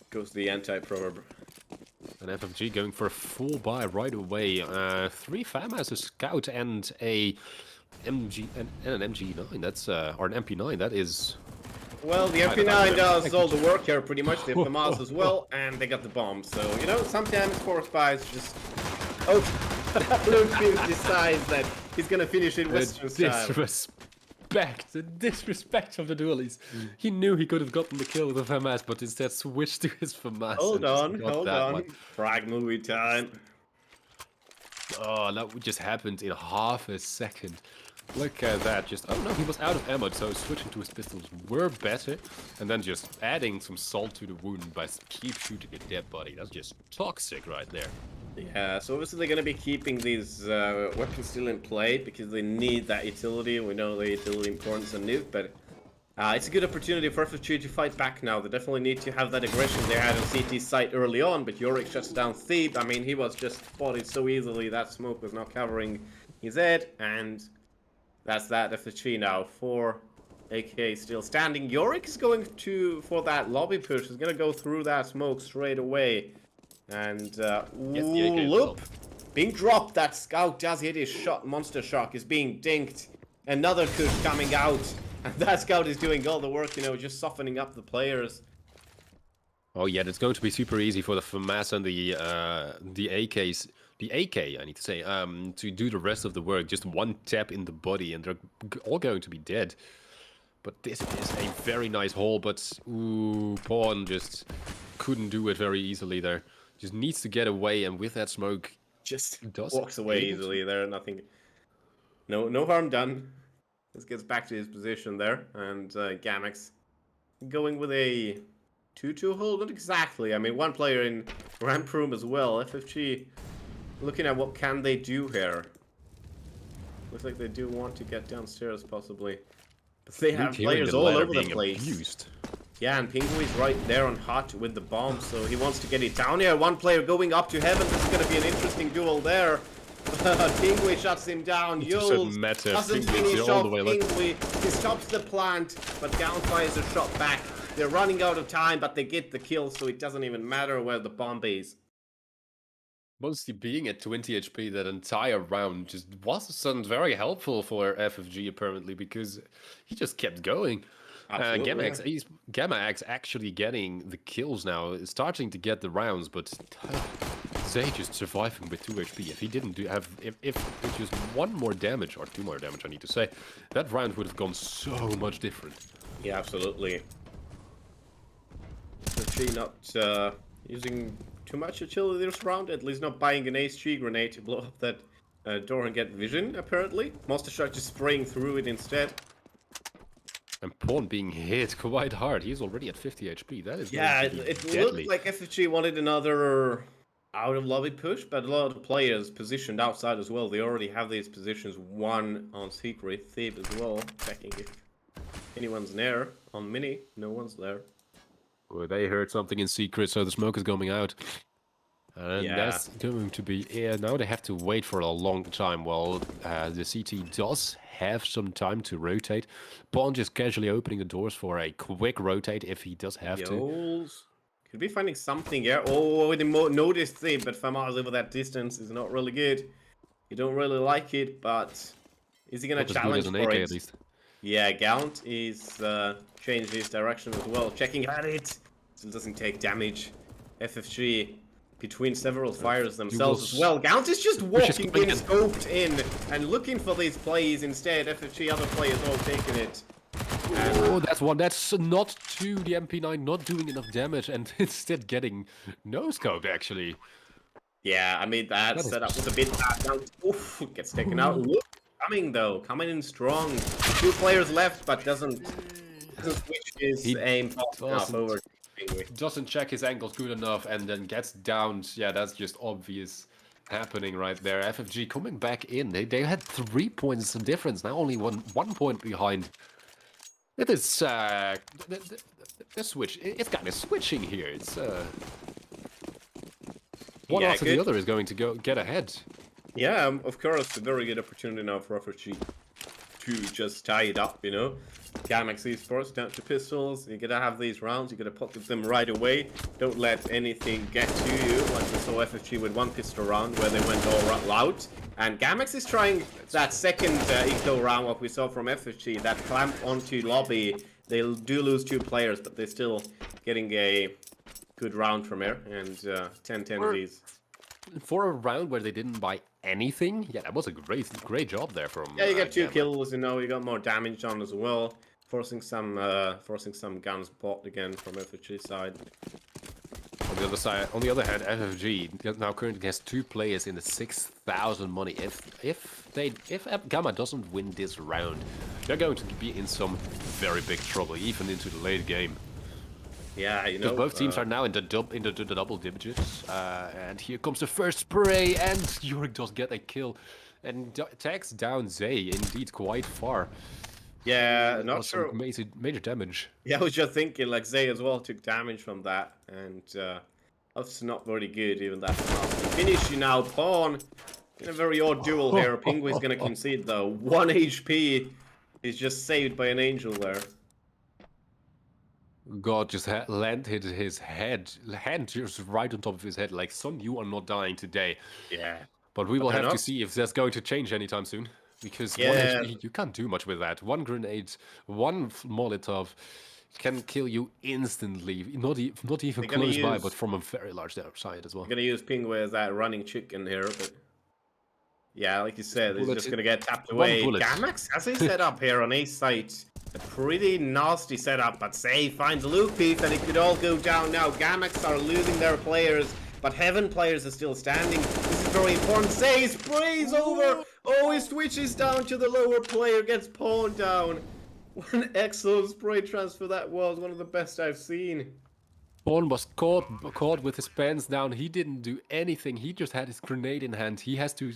Goes the anti-proverb. And FFG going for a full buy right away. 3 FAMAS, a scout, and a MG and an MG9. That's or an MP9. That is. Well, the MP9 does all the work here pretty much. They have the mouse as well, and they got the bomb. So, you know, sometimes force buys just. Oh, Bluefield decides that he's gonna finish it Western style. The disrespect of the duelies. He knew he could have gotten the kill with the FAMAS, but instead switched to his FAMAS. Hold on. Frag movie time. Oh, that just happened in half a second. Look at that. Just, oh no, he was out of ammo, so switching to his pistols were better. And then just adding some salt to the wound by keep shooting a dead body. That's just toxic right there. Yeah, so obviously they're going to be keeping these weapons still in play because they need that utility. We know the utility importance on nuke, but it's a good opportunity for FFG to fight back now. They definitely need to have that aggression they had on CT's site early on, but Yorick shuts down Thebe. I mean, he was just spotted so easily. That smoke was not covering his head, and that's that. FFG now. 4 AK still standing. Yorick is going for that lobby push. He's going to go through that smoke straight away. And, loop, being dropped. That scout does hit his shot. Monster Shock is being dinked. Another kush coming out. And that scout is doing all the work, you know, just softening up the players. Oh yeah, it's going to be super easy for the FAMAS and the AKs. The AK, I need to say, to do the rest of the work. Just one tap in the body and they're all going to be dead. But this is a very nice hole, but, ooh, Pawn just couldn't do it very easily there. Just needs to get away, and with that smoke, just walks away easily there. Nothing, no harm done. This gets back to his position there, and Gammax going with a 2-2 hold. Not exactly. I mean, one player in ramp room as well. FFG looking at what can they do here. Looks like they do want to get downstairs, possibly. But they have Luke hearing players the all ladder over the being place. abused. Yeah, and Pingui's right there on hot with the bomb, so he wants to get it down here. One player going up to heaven. This is going to be an interesting duel there. Pingui shuts him down. Yules matter. doesn't Pingui's finish all off the way left. Pingui. He stops the plant, but Gown fires a shot back. They're running out of time, but they get the kill, so it doesn't even matter where the bomb is. Mostly being at 20 HP that entire round just wasn't very helpful for FFG apparently, because he just kept going. Absolutely, Gammax actually getting the kills now, starting to get the rounds, but Zay just surviving with 2 HP. If he didn't if just 1 more damage, or 2 more damage I need to say, that round would have gone so much different. Yeah, absolutely. FFG not using too much utility this round, at least not buying an HG grenade to blow up that door and get vision, apparently. Monster Shark just spraying through it instead. And Pawn being hit quite hard. He's already at 50 HP. That is Yeah, going to be it deadly. looked like FFG wanted another out of lobby push, but a lot of the players positioned outside as well. They already have these positions, one on secret, Thib as well, checking if anyone's near. On mini, no one's there. Well, they heard something in secret, so the smoke is coming out. And Yeah. that's going to be... Yeah, now they have to wait for a long time. Well, the CT does have some time to rotate. Bond just casually opening the doors for a quick rotate if he does have to. Yoles. Could be finding something here. Oh, they noticed Thib, but Famars over that distance is not really good. You don't really like it, but is he going Not to as good challenge as an for AK it? at least. Yeah, Gaunt is changed his direction as well, checking at it. Still doesn't take damage. FFG between several fires themselves as well. Gaunt is just walking coming in, in. scoped in, and looking for these plays instead. FFG, other players all taking it. Oh, that's one. That's not 2. The MP9 not doing enough damage and instead getting no-scope, actually. Yeah, I mean, that That is- setup was a bit bad. Gaunt, oof, gets taken out. Look, coming though, coming in strong. 2 players left, but doesn't switch his He aim fast enough doesn't. over to Pingui. Doesn't check his angles good enough and then gets downed. Yeah, that's just obvious happening right there. FFG coming back in. They had 3 points of difference. Now only one point behind. It is the switch. It's kind of switching here. It's one Yeah, after good. the other is going to go get ahead. Yeah, of course, a very good opportunity now for FFG to just tie it up, you know. Gammax Esports down to pistols. You gotta have these rounds, you gotta pocket them right away. Don't let anything get to you, like we saw FFG with 1 pistol round where they went all out. And Gammax is trying that second eco round, what we saw from FFG, that clamp onto lobby. They do lose 2 players, but they're still getting a good round from here, and 10-10 leads. For a round where they didn't buy anything, yeah, that was a great job there from. Yeah, you get 2 Gamma. kills, you know, you got more damage on as well. Forcing some guns bought again from FFG side. On the other hand, FFG now currently has 2 players in the 6,000 money. If Gamma doesn't win this round, they're going to be in some very big trouble, even into the late game. Yeah, you know. Because both teams are now in the double digits, and here comes the first spray, and Yurik does get a kill, and tags down Zay indeed quite far. Yeah, not Does sure. some major damage. Yeah, I was just thinking, like, Zay as well took damage from that, and that's not very good, even that finish you now, Pawn. In a very odd duel here. Pingui's gonna concede though. 1 HP is just saved by an angel there. God just landed his hand just right on top of his head, like, son, you are not dying today. Yeah. But we will they're have to not. see if that's going to change anytime soon. Because 1 Yeah. HP, you can't do much with that. 1 grenade, 1 Molotov can kill you instantly. Not even gonna close by, use- but from a very large side as well. I'm gonna use Pingui as that running chicken here, but yeah, like you said, he's Bullet- just gonna get tapped one away. bullet. Gammax has a setup here on Ace site. A pretty nasty setup, but Say finds Luke Beef and it could all go down now. Gammax are losing their players, but Heaven players are still standing. This is very important. Say sprays over. Oh, he switches down to the lower player, gets pawned down. What an excellent spray transfer that was. One of the best I've seen. Pawn was caught with his pants down. He didn't do anything. He just had his grenade in hand. He has to,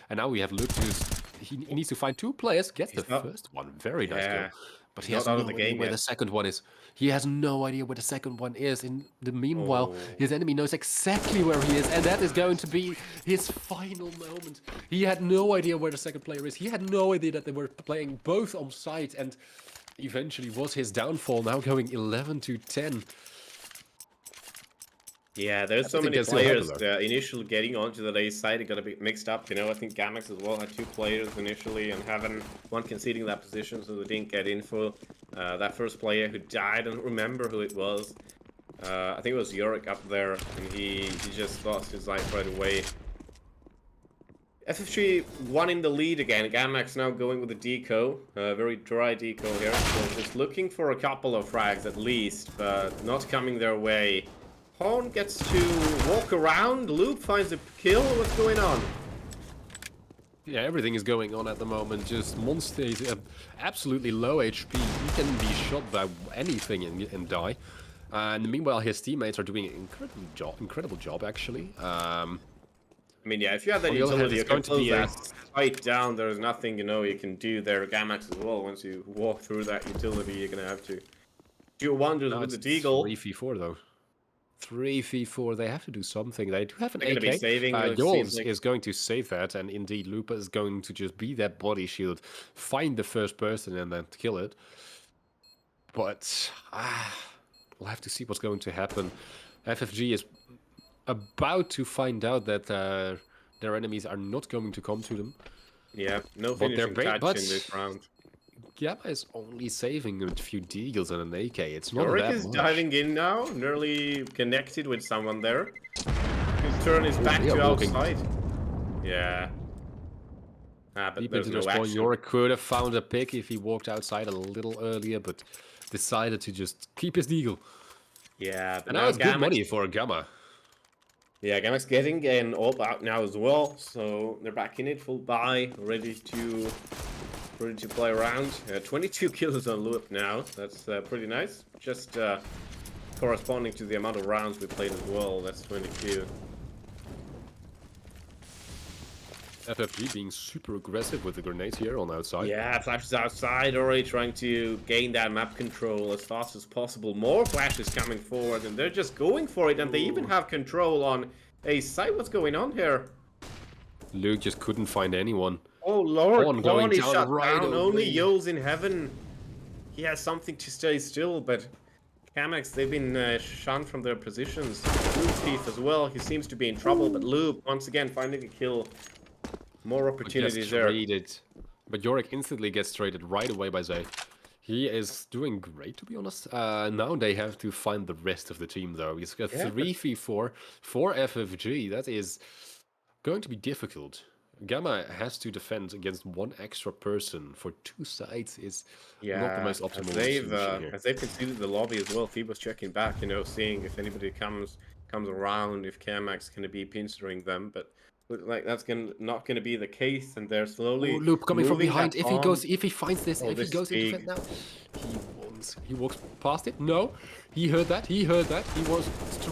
and now we have Lucius. he needs to find 2 players. Gets the He's not- first one. Very nice Yeah. kill. But He's he has not out no of the idea game where yet. the second one is. He has no idea where the second one is. In the meanwhile, Oh. his enemy knows exactly where he is, and that is going to be his final moment. He had no idea where the second player is. He had no idea that they were playing both on site, and eventually was his downfall. Now going 11-10. Yeah, there's so Everything many can still happen, players. though. The initial getting onto the A side, it got a bit mixed up. You know, I think Gammax as well had 2 players initially, and having one conceding that position, so they didn't get info. That first player who died, I don't remember who it was. I think it was Yorick up there, and he just lost his life right away. FFG won in the lead again. Gammax now going with a deco, very dry deco here. So just looking for a couple of frags at least, but not coming their way. Horn gets to walk around. Loop finds a kill. What's going on? Yeah, everything is going on at the moment. Just Monster is absolutely low HP. He can be shot by anything and die. And meanwhile, his teammates are doing an incredible job actually. I mean, yeah, if you have that On the other hand, utility, you it's can going to be close that fight down. There's nothing, you know, you can do there. Gammax as well. Once you walk through that utility, you're gonna have to do wonders Now with it's the deagle. 3v4 though. 3v4, they have to do something. They do have an They're AK. gonna be saving, it Yols seems like. is going to save that, and indeed, Lupa is going to just be that body shield, find the first person, and then kill it. But we'll have to see what's going to happen. FFG is about to find out that their enemies are not going to come to them. Yeah, no But they're finishing touch but in this round. Gamma is only saving a few deagles and an AK. It's not Yorick that is much. diving in now, nearly connected with someone there. He'll turn his back they are to walking outside. Yeah. But Deep there's into no their spawn. action. Yorick could have found a pick if he walked outside a little earlier, but decided to just keep his deagle. Yeah, but And now it's good money for Gamma. Yeah, Gammax getting an orb out now as well, so they're back in it, full buy, ready to play around. 22 kills on Loop now. That's pretty nice. Just corresponding to the amount of rounds we played as well. That's 22. FFG being super aggressive with the grenades here on outside. Yeah, flashes outside, already trying to gain that map control as fast as possible. More flashes coming forward, and they're just going for it, and they even have control on a site. What's going on here? Luke just couldn't find anyone. Oh lord, Pawn Pawn going is down shut right down. Only away. Yo's in heaven. He has something to stay still, but Gammax, they've been shunned from their positions. Loop Thief as well, he seems to be in trouble, but Loop, once again, finding a kill. More But opportunities gets there. traded. But Yorick instantly gets traded right away by Zay. He is doing great, to be honest. Now they have to find the rest of the team, though. He's got 3v4 for FFG. That is going to be difficult. Gamma has to defend against one extra person for 2 sides is not the most optimal solution here. As they've conceded the lobby as well, Phoebus checking back, you know, seeing if anybody comes around, if Gammax going to be pinstering them, but look like that's not going to be the case, and they're slowly Loop coming from moving behind. that If he bomb. goes, if he finds this, Oh, if he this goes into big. it now, he won't. He walks past it. No, he heard that. He heard that. He was.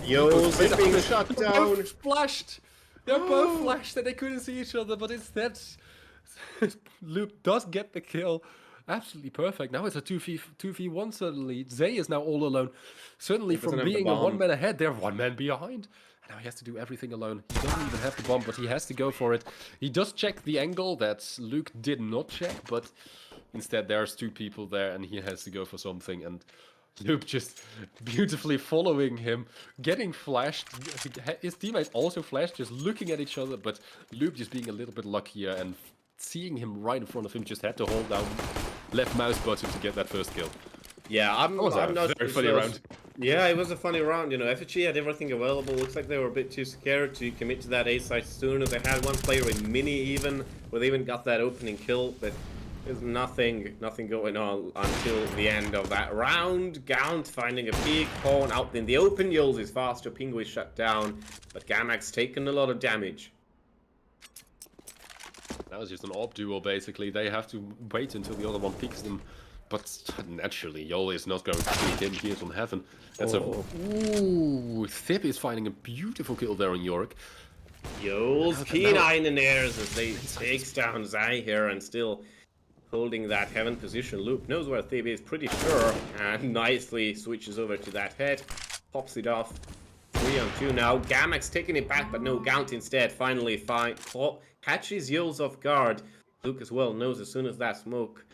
Yo's is being shut down. Both flashed. They're both flashed, and they couldn't see each other. But instead, Loop does get the kill. Absolutely perfect. Now it's a 2v1 suddenly. Zay is now all alone. Suddenly, doesn't from have the being a bomb. 1 man ahead, they're 1 man behind. And now he has to do everything alone. He doesn't even have the bomb, but he has to go for it. He does check the angle that Luke did not check, but instead there's 2 people there, and he has to go for something. And Luke just beautifully following him, getting flashed. His teammate also flashed, just looking at each other, but Luke just being a little bit luckier and seeing him right in front of him, just had to hold down left mouse button to get that first kill. Yeah, I'm was a not very sure. funny round. Yeah, it was a funny round. You know, FFG had everything available. Looks like they were a bit too scared to commit to that A site sooner. They had one player in mini even, where they even got that opening kill, but there's nothing going on until the end of that round. Gaunt finding a big pawn out in the open. Yols is faster. Pingu is shut down, but Gammax taking a lot of damage. That was just an op duel, basically. They have to wait until the other one picks them. But naturally, Yol is not going to beat him. He is on heaven. That's Ooh, Thip is finding a beautiful kill there on Yorick. Yols P9 in airs as they takes down Zai here and still holding that heaven position. Loop knows where Thebe is pretty sure and nicely switches over to that head. Pops it off. 3 on 2 now. Gammax taking it back, but no, Gaunt instead. Finally catches Yols off guard. Luke as well knows as soon as that smoke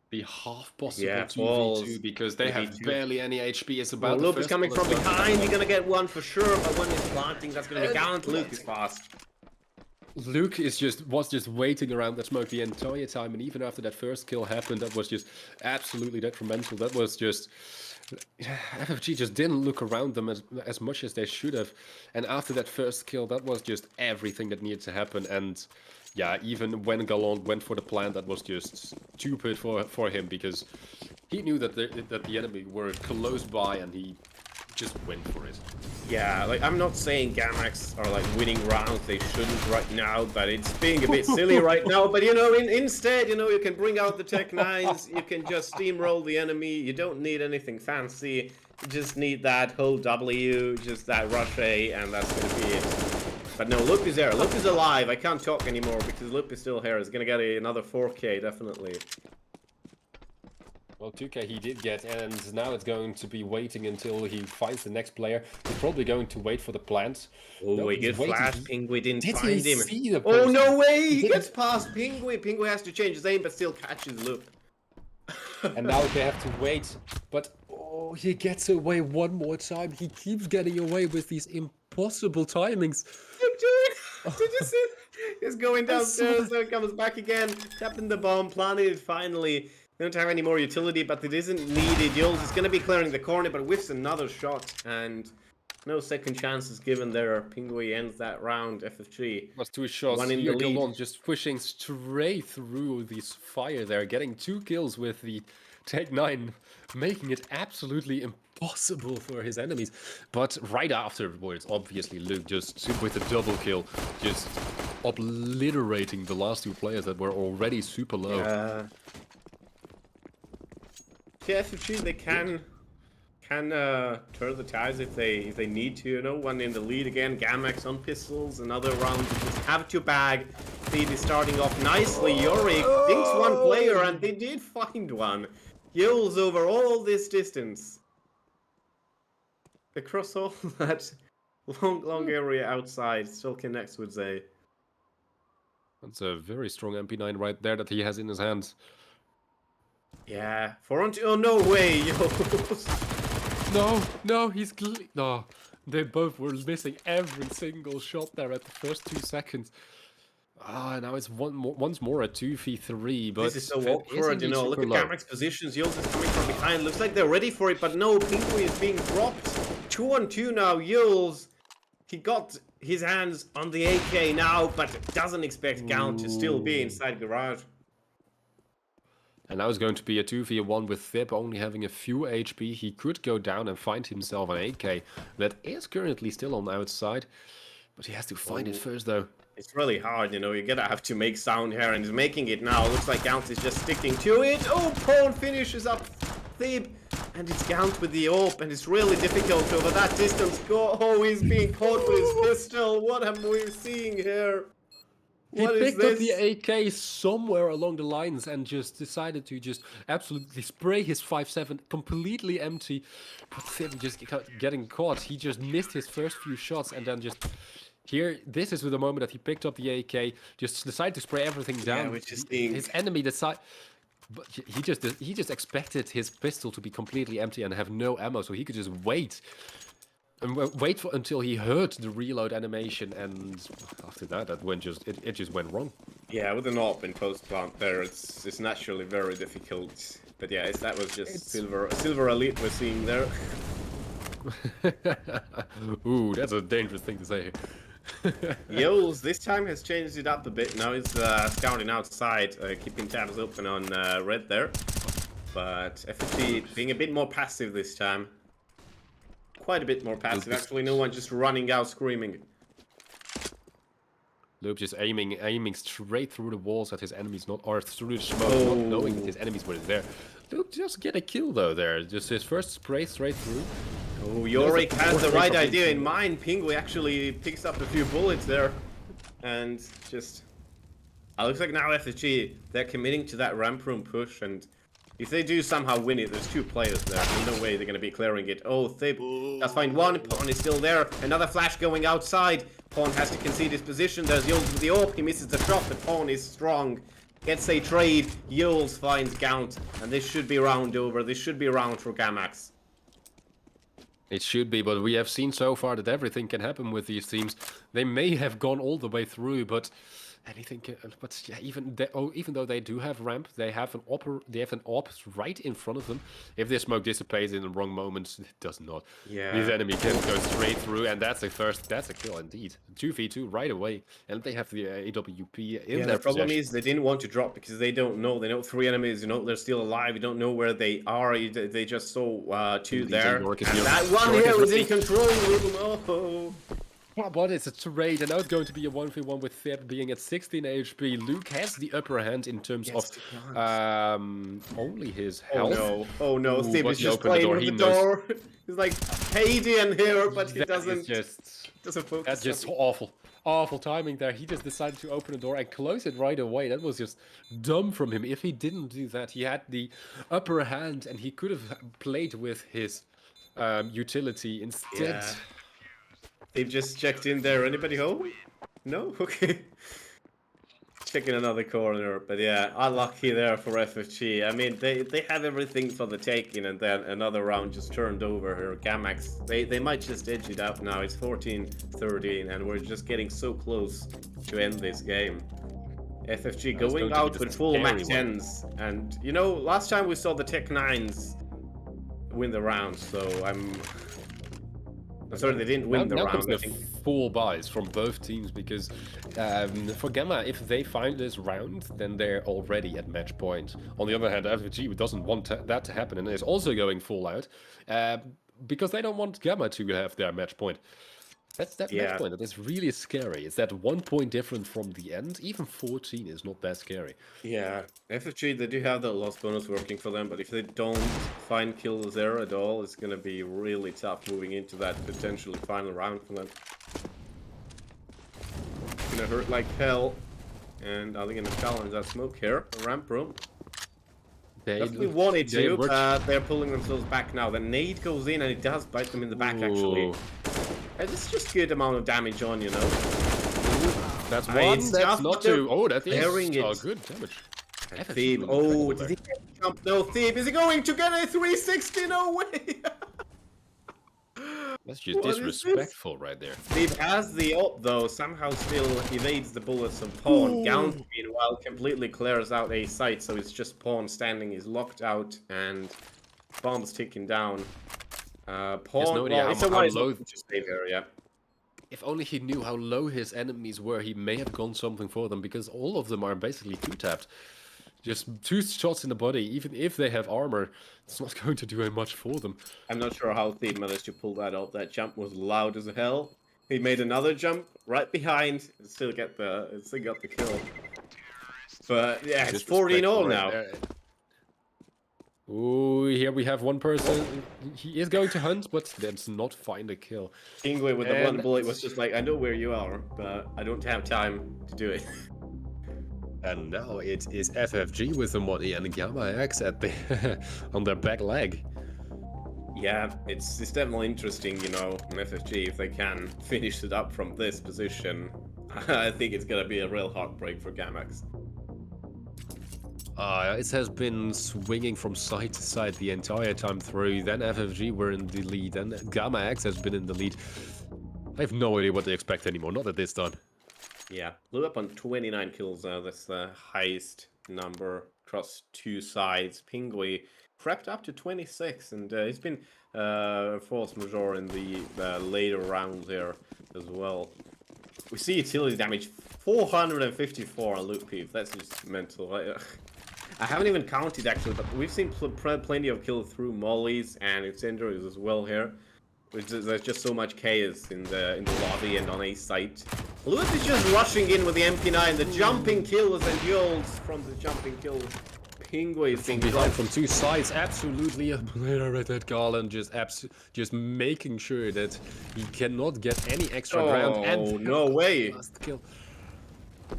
Be half possible Yeah, 2v2 falls. because they have 2v2. barely any HP. It's Well, about the Luke is first coming one from that's going to behind. happen. You're gonna get one for sure, but when he's planting, that's gonna be Gaunt. Luke is fast. Luke was just waiting around that smoke the entire time, and even after that first kill happened, that was just absolutely detrimental. That was just FFG just didn't look around them as much as they should have, and after that first kill, that was just everything that needed to happen. And yeah, even when Gallant went for the plant, that was just stupid for him because he knew that the enemy were close by, and he just went for it. Yeah, like I'm not saying Gammax are like winning rounds, they shouldn't right now, but it's being a bit silly right now. But you know, instead, you know, you can bring out the Tech 9s, you can just steamroll the enemy, you don't need anything fancy, you just need that whole W, just that rush A, and that's gonna be it. But no, Loop is there, Loop is alive, I can't talk anymore because Loop is still here, he's gonna get another 4K, definitely. Well, 2K he did get, and now it's going to be waiting until he finds the next player. He's probably going to wait for the plant. Oh, No, he he's gets waiting. flash. Pingui didn't Did find he him. see the Oh, person? no way! He gets past Pingui. Pingui has to change his aim, but still catches Loop. And now they have to wait. But, oh, he gets away one more time. He keeps getting away with these impossible timings. Did you see? He's going downstairs, so he comes back again, tapping the bomb, planting it finally. They don't have any more utility, but it isn't needed. Yols is going to be clearing the corner, but whiffs another shot, and no second chances given there. Pingui ends that round, FFG. Was 2 shots. One in the Here, lead. Gallant just pushing straight through this fire there, getting 2 kills with the Tech 9, making it absolutely impossible for his enemies. But right afterwards, obviously, Luke just with a double kill, just obliterating the last 2 players that were already super low. Yeah, FFG, they can turn the tides if they need to, you know. One in the lead again, Gammax on pistols, another round to just have to bag. Phoebe starting off nicely, Yorick thinks one player, and they did find one. Yols over all this distance. Across all that long area outside, still connects with Zay. That's a very strong MP9 right there that he has in his hands. Yeah, 4 on 2, oh no way, Yols. No, no. They both were missing every single shot there at the first 2 seconds. Ah, now it's once more a 2v3, but This is so it awkward, you isn't know. Look super at low. Gammax positions. Yols is coming from behind. Looks like they're ready for it, but no. Pingui is being dropped. 2 on 2 now. Yols, he got his hands on the AK now, but doesn't expect Gaunt to still be inside garage. And now it's going to be a 2v1 with Thib only having a few HP. He could go down and find himself an AK that is currently still on the outside, but he has to find it first though. It's really hard, you know. You're gonna have to make sound here, and he's making it now. Looks like Gaunt is just sticking to it. Oh, Pawn finishes up Thib, and it's Gaunt with the AWP, and it's really difficult over that distance. Oh, he's being caught with his pistol. What am we seeing here? He What is picked up this? the AK somewhere along the lines and just decided to just absolutely spray his 5.7 completely empty. But Thib just getting caught. He just missed his first few shots and then just... Here, this is the moment that he picked up the AK, just decided to spray everything down. which is the- His enemy decided... But he just expected his pistol to be completely empty and have no ammo, so he could just wait. And wait until he heard the reload animation, and after that, it just went wrong. Yeah, with an AWP in post plant there, it's naturally very difficult. But yeah, that was just silver elite we're seeing there. Ooh, that's a dangerous thing to say. Yols this time has changed it up a bit. Now he's scouting outside, keeping tabs open on red there. But FFG being a bit more passive this time. Quite a bit more passive. Actually, no one just running out screaming. Loop just aiming straight through the walls at his enemies, or through the smoke, not knowing that his enemies were there. Loop just get a kill though there. Just his first spray straight through. Oh, Yorick has the right idea in mind. Pingu actually picks up a few bullets there. And just... looks like now FFG, they're committing to that ramp room push, and if they do somehow win it, there's 2 players there. There's no way they're going to be clearing it. Oh, Thib does find one. Pawn is still there. Another flash going outside. Pawn has to concede his position. There's Yules with the AWP. He misses the shot, but Pawn is strong. Gets a trade. Yules finds Gaunt, and this should be round over. This should be round for Gammax. It should be, but we have seen so far that everything can happen with these teams. They may have gone all the way through, but anything can, but yeah, even though they do have ramp, they have an op right in front of them. If this smoke dissipates in the wrong moment, it does not. Yeah. This enemy can go straight through, and that's a kill indeed. 2v2 right away, and they have the AWP in their the problem possession. is they didn't want to drop because they don't know. They know 3 enemies. You know they're still alive. You don't know where they are. They just saw 2 there. And that one here was in control. Oh. But it's a trade, and now it's going to be a 1v1 with Thib being at 16 HP. Luke has the upper hand in terms of only his health. Oh no, Ooh, Thib but is he just opened the playing door, with he the knows. door. He's like Cadian here, but he doesn't focus. That's just awful timing there. He just decided to open the door and close it right away. That was just dumb from him. If he didn't do that, he had the upper hand, and he could have played with his utility instead. Yeah. They've just checked in there. Anybody home? No? Okay. Checking another corner. But yeah, unlucky there for FFG. I mean, they have everything for the taking, and then another round just turned over here. Gammax, they might just edge it up now. It's 14-13, and we're just getting so close to end this game. FFG going out with full max 10s. And, you know, last time we saw the Tech 9s win the round, so I'm sorry, they didn't win the now round. Comes the full buys from both teams, because for Gamma, if they find this round, then they're already at match point. On the other hand, FFG doesn't want that to happen, and is also going full out because they don't want Gamma to have their match point. That's that match point that is really scary. It's that 1 point different from the end. Even 14 is not that scary. Yeah, FFG, they do have the loss bonus working for them, but if they don't find kills there at all, it's going to be really tough moving into that potentially final round for them. It's going to hurt like hell. And are they going to challenge that smoke here? A ramp room. We wanted to, but they're pulling themselves back now. The nade goes in and it does bite them in the back, actually. It's just good amount of damage on, you know. That's one, that's not 2. Oh, that is good damage. Thib, oh, did he get the jump? No, Thib, is he going to get a 360? No way! That's just disrespectful right there. Thib has the ult, though, somehow still evades the bullets of Pawn. Gaunt, meanwhile, completely clears out a site, so it's just Pawn standing. He's locked out, and bombs ticking down. Pawn, no idea how low. Yeah. If only he knew how low his enemies were, he may have gone something for them, because all of them are basically 2-tapped. Just 2 shots in the body, even if they have armor, it's not going to do much for them. I'm not sure how Thib managed to pull that off. That jump was loud as hell. He made another jump right behind, and still got the kill. But yeah, it's 14-0 now. Ooh, here we have one person. He is going to hunt, but does not find a kill. Ingwe with the one bullet was just like, I know where you are, but I don't have time to do it. And now it is FFG with the Modi and Gammax at the on their back leg. Yeah, it's definitely interesting, you know, in FFG, if they can finish it up from this position. I think it's gonna be a real heartbreak for Gammax. It has been swinging from side to side the entire time through. Then FFG were in the lead, and Gammax has been in the lead. I have no idea what they expect anymore, not at this time. Yeah, blew up on 29 kills now. That's the highest number across 2 sides. Pingui crept up to 26, and he's been force majeure in the later rounds here as well. We see utility damage 454 on Luke Peeve. That's just mental. I haven't even counted actually, but we've seen plenty of kills through mollies and incendiaries as well here. There's just so much chaos in the lobby and on A site. Lewis is just rushing in with the MP9. The jumping kills and Yules from the jumping kills. Pingway is being Behind dropped. from two sides, absolutely obliterated Garland, just making sure that he cannot get any extra ground. And Oh, no way. last kill.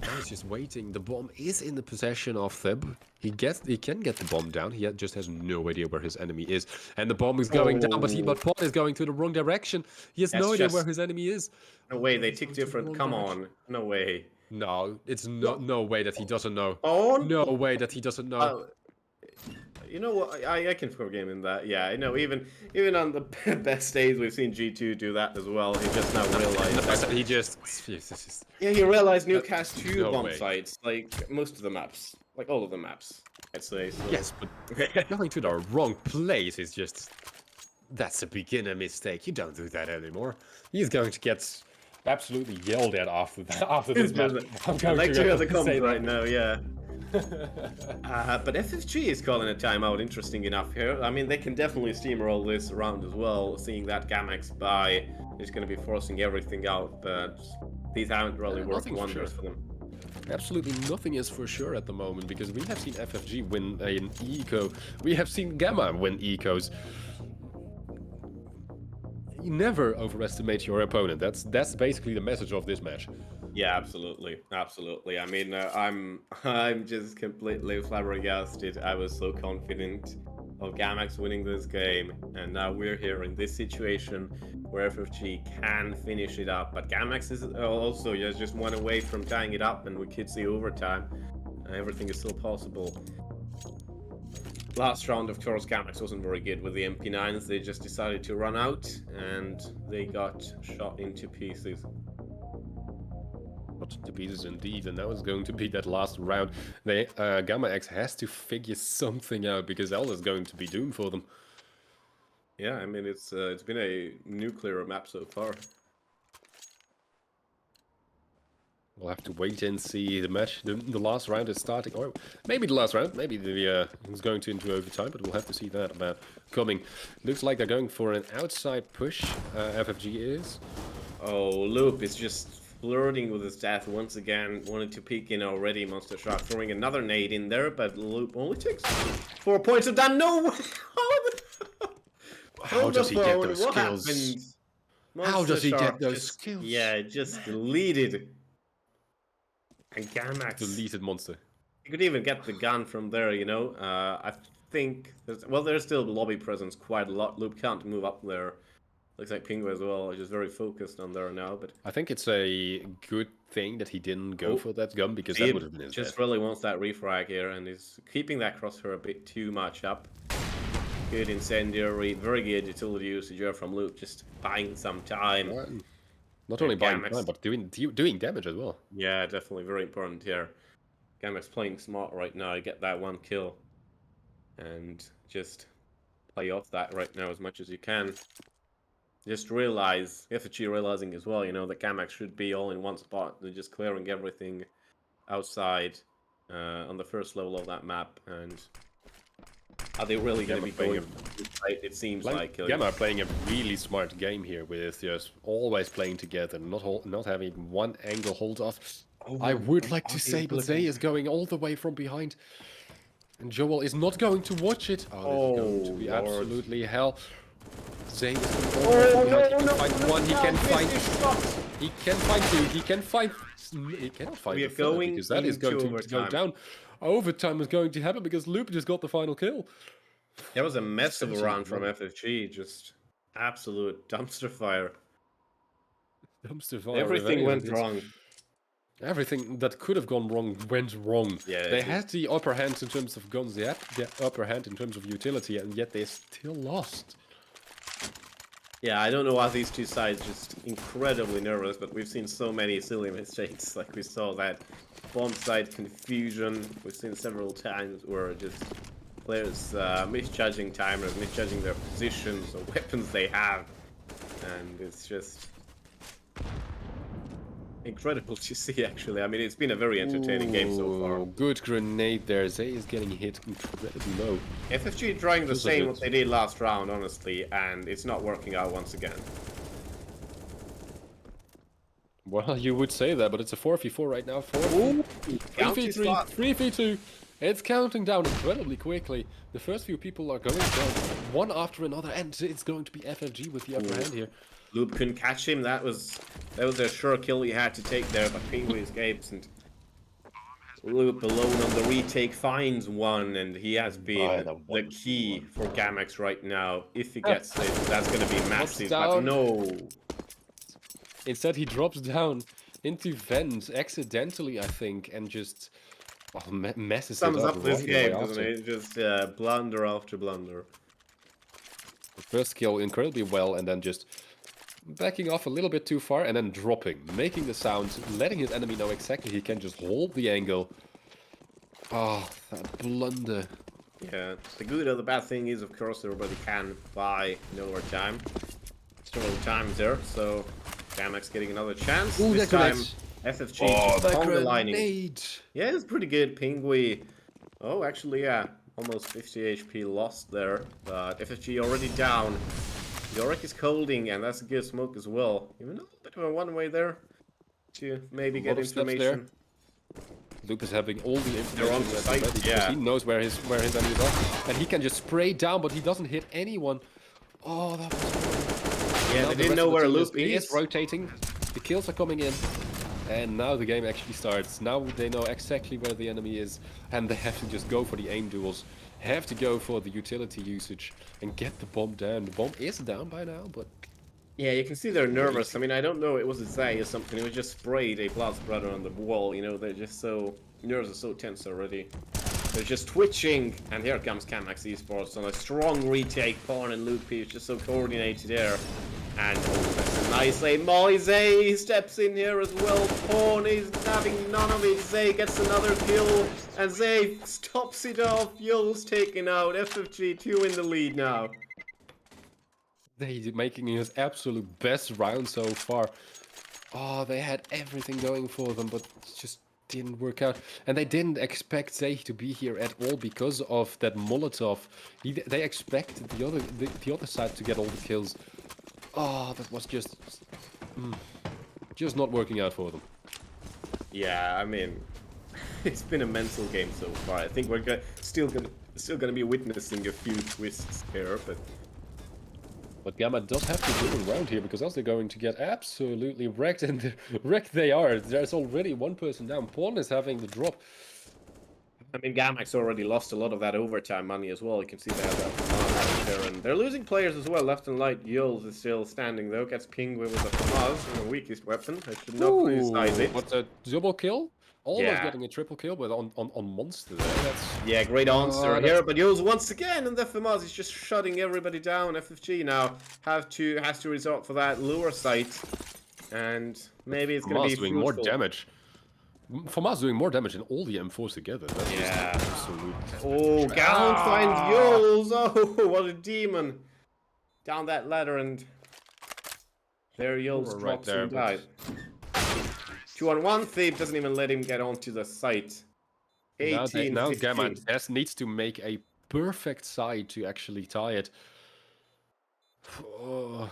Now he's just waiting. The bomb is in the possession of Thib. He can get the bomb down. He just has no idea where his enemy is. And the bomb is going down, but Paul is going to the wrong direction. He has no idea where his enemy is. No way, they tick different. Come on. No way. No, it's no way that he doesn't know. Oh, No way that he doesn't know. you know what? I can forgive him that. Yeah, I know. Even on the best days, we've seen G2 do that as well. He just now realized. He just. Yeah, he realized Newcast 2 No bomb way. sites, like most of the maps, like all of the maps, I'd say. So. Yes, but going to the wrong place is just. That's a beginner mistake. You don't do that anymore. He's going to get absolutely yelled at after this match. I'm I'd like to hear the say comments that. right now. Yeah. But FFG is calling a timeout. Interesting enough here. I mean, they can definitely steamroll this round as well. Seeing that Gammax buy is going to be forcing everything out, but these haven't really worked nothing for wonders sure. for them. Absolutely nothing is for sure at the moment because we have seen FFG win an eco. We have seen Gamma win ecos. You never overestimate your opponent. That's basically the message of this match. Yeah, absolutely, absolutely. I mean, I'm just completely flabbergasted. I was so confident of Gammax winning this game, and now we're here in this situation where FFG can finish it up. But Gammax is also just one away from tying it up, and we could see overtime. Everything is still possible. Last round, of course, Gammax wasn't very good with the MP9s. They just decided to run out, and they got shot into pieces. To pieces indeed, and now it's going to be that last round. They Gamma X has to figure something out because else is going to be doomed for them. Yeah, I mean it's been a nuclear map so far. We'll have to wait and see the match. The last round is starting, or maybe the last round. Maybe it's going to into overtime, but we'll have to see that about coming. Looks like they're going for an outside push. FFG is. Oh, Loop is just flirting with his death once again. Wanted to peek in already. Monster Shark throwing another nade in there, but Loop only takes 4 points of damage. No! How does he get those What skills? happened? How Monster does he get Shark those just- skills? Yeah, just deleted. And Gammax. Deleted monster. You could even get the gun from there, you know. I think there's still lobby presence quite a lot. Loop can't move up there. Looks like Pingu as well, just very focused on there now. But I think it's a good thing that he didn't go for that gun because he that would have been his just death. really wants that refrag here and is keeping that crosshair a bit too much up. Good incendiary, very good utility usage here from Loop, just buying some time. Not only buying Gammax. time, but doing damage as well. Yeah, definitely very important here. Gammax playing smart right now, get that one kill. And just play off that right now as much as you can. Just realize, FFG realizing as well, you know, that Gammax should be all in one spot. They're just clearing everything outside on the first level of that map. And are they really going to be going? It seems like Gamma are playing a really smart game here with just always playing together, not having one angle hold off. I would like to say, but Zay is going all the way from behind, and Joel is not going to watch it. Oh, this is going to be Lord. absolutely hell. Zay is going all the way behind. He can find one. He can find. He can find two. He can find. He cannot find We are the third going because that is going into to go overtime. down. Overtime is going to happen because Loop just got the final kill. That was a mess of a Essentially, run from FFG, just absolute dumpster fire. Dumpster fire Everything revenge. went wrong. Everything that could have gone wrong went wrong. Yeah, they it had the upper hand in terms of guns, they had the upper hand in terms of utility, and yet they still lost. Yeah, I don't know why these two sides just incredibly nervous, but we've seen so many silly mistakes. Like we saw that bomb site confusion. We've seen several times where just players misjudging timers, misjudging their positions or weapons they have, and it's just incredible to see. Actually, I mean, it's been a very entertaining game so far. Ooh, good grenade there. Zay is getting hit incredibly low. FFG trying the Those are same good. what they did last round, honestly, and it's not working out once again. Well, you would say that, but it's a 4v4 right now. 4v3, 3v2. It's counting down incredibly quickly. The first few people are going down one after another, and it's going to be FFG with the upper hand here. Loop couldn't catch him. That was a sure kill he had to take there, but Penguin escapes, and Loop alone on the retake finds one, and he has been the key for Gammax right now. If he gets it, that's going to be massive, but no. Instead, he drops down into vent accidentally, I think, and just messes Sums it up. up this right game, away doesn't after. it? Just blunder after blunder. The first kill incredibly well, and then just backing off a little bit too far, and then dropping, making the sound, letting his enemy know exactly he can just hold the angle. Oh, that blunder. Yeah, the good or the bad thing is, of course, everybody can buy lower time. Several times there, so Gammax getting another chance. Ooh, this that time, grenade. FFG Oh, that on the lining. grenade. Yeah, it's pretty good. Pingui. Oh, actually, yeah. Almost 50 HP lost there. But FFG already down. Yorick is holding, and that's a good smoke as well. Even a little bit of a one-way there to maybe get information. Loop is having all the They're on information the that's site, ready, yeah. because he knows where his enemies are, and he can just spray down, but he doesn't hit anyone. Oh, that was. Yeah, Now they the didn't rest know of the where team Loop is is. rotating. The kills are coming in, and now the game actually starts. Now they know exactly where the enemy is, and they have to just go for the aim duels. Have to go for the utility usage and get the bomb down. The bomb is down by now, but Yeah, you can see they're nervous. I mean, I don't know, it was a Zay or something. It was just sprayed a blood spreader on the wall. You know, they're just so... Nerves are so tense already. They're just twitching. And here comes Gammax Esports on a strong retake. Pawn and Luke P is just so coordinated there. And oh, that's a nice aim. Molly Zay steps in here as well. Pawn is having none of it. Zay gets another kill. And Zay stops it off. Yule's taken out. FFG 2 in the lead now. He's making his absolute best round so far. Oh, they had everything going for them, but it just didn't work out. And they didn't expect Zay to be here at all because of that Molotov. They expected the other side to get all the kills. Oh, that was just not working out for them. Yeah, I mean, it's been a mental game so far. I think we're still gonna be witnessing a few twists here, But Gamma does have to do a round here, because else they're going to get absolutely wrecked, and wrecked they are. There's already one person down. Pawn is having the drop. I mean, Gammax already lost a lot of that overtime money as well. You can see they have that there, and they're losing players as well. Left and right, Yules is still standing though. Gets Penguin with a FAMAS, the weakest weapon. I should not criticize it. What's a double kill? Almost Yeah. getting a triple kill, but on Monster there. That's... Yeah, great answer that's- here, but Yules once again, and the FAMAS is just shutting everybody down. FFG now has to resort for that lower site, and maybe it's going to be doing more fruitful. damage. FAMAS doing more damage than all the M4s together. That's Yeah. just absolute. Oh, Gown finds Yules! Oh, what a demon! Down that ladder, and there Yules Right drops there, and but- died. 2-on-1, Thief doesn't even let him get onto the site. 18, Now 15. Gamma needs to make a perfect side to actually tie it. Oh.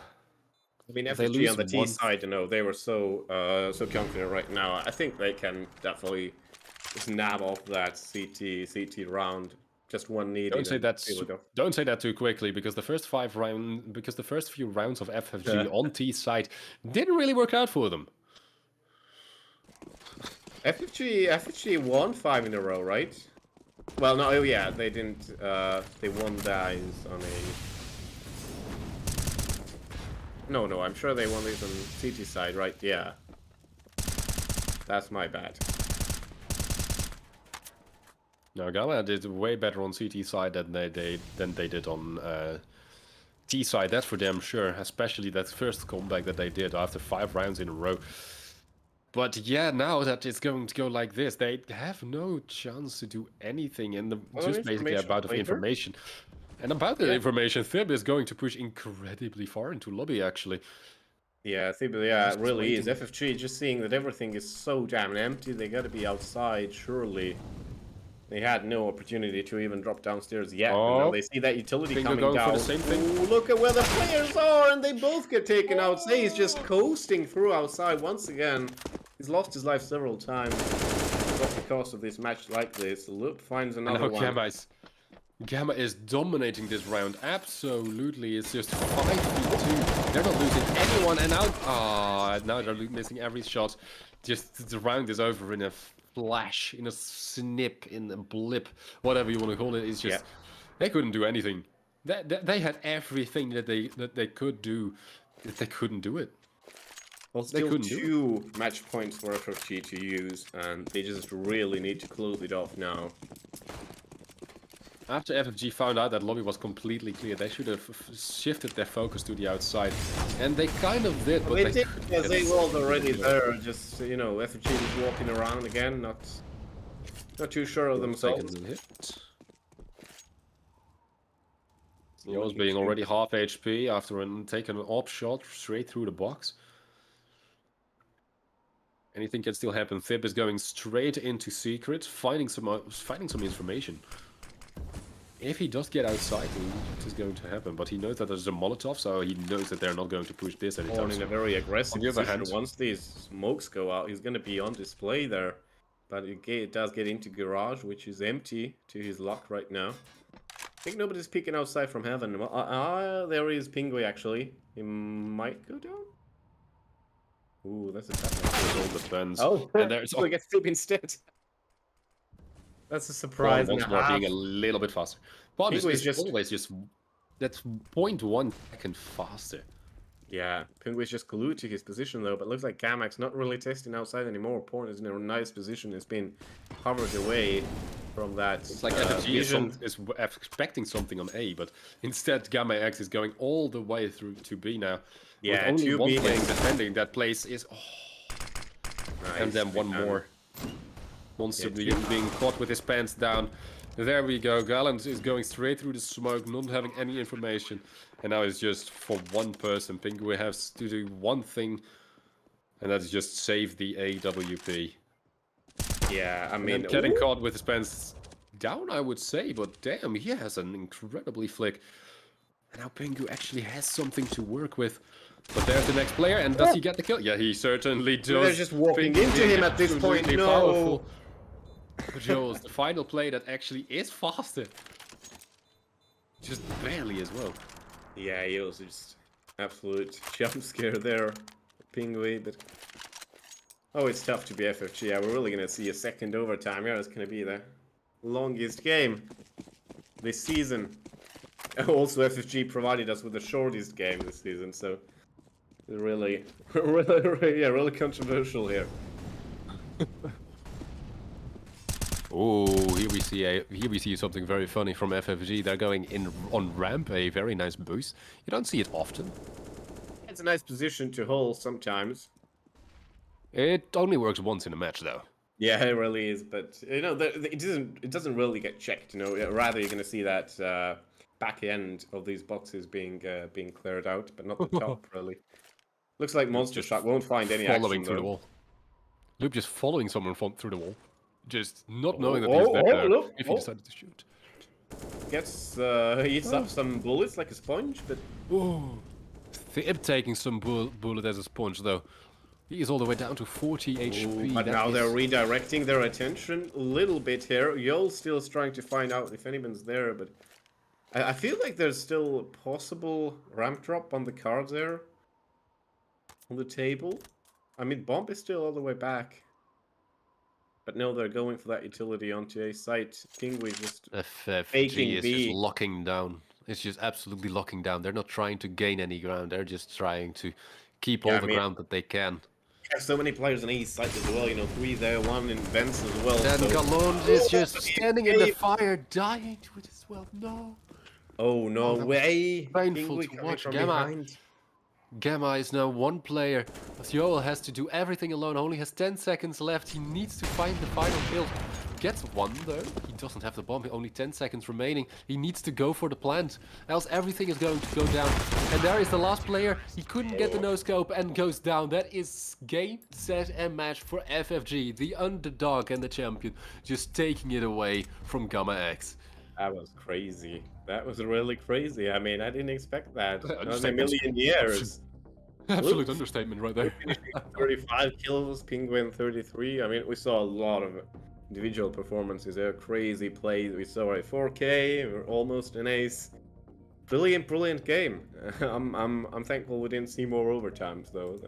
I mean, If they FFG lose on the T one- side, you know, they were so confident right now. I think they can definitely just nab off that CT round. Just one need. Don't say that too quickly, because the first few rounds of FFG on T side didn't really work out for them. FFG won 5 in a row, right? Well, no, oh yeah, they didn't. They won dies on a. No, I'm sure they won these on CT side, right? Yeah. That's my bad. No, Gamma did way better on CT side than they did on T side. That's for damn sure. Especially that first comeback that they did after 5 rounds in a row. But yeah, now that it's going to go like this, they have no chance to do anything, and just basically about of information. And about the information, Thib is going to push incredibly far into lobby, actually. Yeah, Thib, yeah, it really is. FFG just seeing that everything is so damn empty, they gotta be outside, surely. They had no opportunity to even drop downstairs yet. Oh, and now they see that utility think coming they're going down. for the same thing? Ooh, look at where the players are, and they both get taken out. Zay is just coasting through outside once again. He's lost his life several times. got the cost of this match like this. Loop finds And another now one. Gamma is dominating this round. Absolutely, it's just 5v2. They're not losing anyone, and now they're missing every shot. Just the round is over in a flash, in a snip, in a blip, whatever you want to call it. It's just they couldn't do anything. They had everything that they could do. They couldn't do it. Well, They still couldn't do it. 2 match points for FFG to use, and they just really need to close it off now. After FFG found out that lobby was completely clear, they should have shifted their focus to the outside, and they kind of did. But They did couldn't because get they it. were already there. Just FFG is walking around again, not too sure of themselves. Seconds in hit. Yo's being already half HP after taking an op shot straight through the box. Anything can still happen. Thib is going straight into secret, finding some information. If he does get outside, it is going to happen. But he knows that there's a Molotov, so he knows that they're not going to push this anytime Or in a soon. very aggressive On the other position. hand- Once these smokes go out, he's going to be on display there. But it does get into garage, which is empty to his luck right now. I think nobody's peeking outside from heaven. There is Pingui actually. He might go down. Ooh, that's a tough one. It all depends. Oh, and there's so he gets Flip instead. That's a surprise. once and a more half. being a little bit faster. Bob is Pingui's just- always just that's 0.1 second faster. Yeah, Pingui's just glued to his position though, but looks like Gammax not really testing outside anymore. Porn is in a nice position. It's been covered away from that. It's like FFG vision. is expecting something on A, but instead Gammax is going all the way through to B now. Yeah, with only 2B one player is- defending. That place is and then one more. Monster being caught with his pants down. There we go. Gallant is going straight through the smoke, not having any information. And now it's just for one person. Pingui has to do one thing, and that's just save the AWP. Yeah, I And mean, getting caught with his pants down, I would say, but damn, he has an incredibly flick. And now Pingu actually has something to work with. But there's the next player, and does he get the kill? Yeah, he certainly does. They're just walking Pingu into being him at this point. absolutely No. powerful. Joel's the final play that actually is faster. Just barely as well. yeah, it was just absolute jump scare there, Pingui. But oh, it's tough to be FFG. Yeah, we're really gonna see a second overtime. Yeah, it's gonna be the longest game this season. Also, FFG provided us with the shortest game this season, so really, really controversial here. Oh, here we see something very funny from FFG. They're going in on ramp, a very nice boost. You don't see it often. It's a nice position to hold sometimes. It only works once in a match, though. Yeah, it really is. But it doesn't really get checked. Rather you're gonna see that back end of these boxes being cleared out, but not the top really. Looks like Monster just Shark won't find any Following action through the though. wall. Loop just following someone through the wall. Just not Oh, knowing that oh, he's there oh, look, if he oh. decided to shoot. Gets eats up some bullets like a sponge, but Oh, Thib taking some bullet as a sponge, though. He is all the way down to 40 HP. but That now is- they're redirecting their attention a little bit here. Yol still is trying to find out if anyone's there, but I feel like there's still a possible ramp drop on the cards there. On the table. I mean, Bomb is still all the way back. But no, they're going for that utility onto A site. Pingui just... FFG faking is B. just locking down. It's just absolutely locking down. They're not trying to gain any ground. They're just trying to keep Yeah, all I the mean- ground that they can. There's so many players on A site as well, 3 there, 1 in Vents as well. Then so- Galon is just standing in the Hey. fire, dying to it as well. No. Oh, no that was way! painful Pingui to coming watch. from Gamma. behind. Gamma is now one player. Yoel has to do everything alone. Only has 10 seconds left. He needs to find the final kill. Gets one though. He doesn't have the bomb. Only 10 seconds remaining. He needs to go for the plant. Else everything is going to go down. And there is the last player. He couldn't get the no scope and goes down. That is game, set, and match for FFG. The underdog and the champion. Just taking it away from Gammax. That was crazy. That was really crazy. I mean, I didn't expect that. I Not just in a think it's- million years. Absolute understatement right there. 35 kills, Penguin 33. I mean, we saw a lot of individual performances there, crazy plays. We saw a 4K, we're almost an ace. Brilliant game. I'm thankful we didn't see more overtimes though.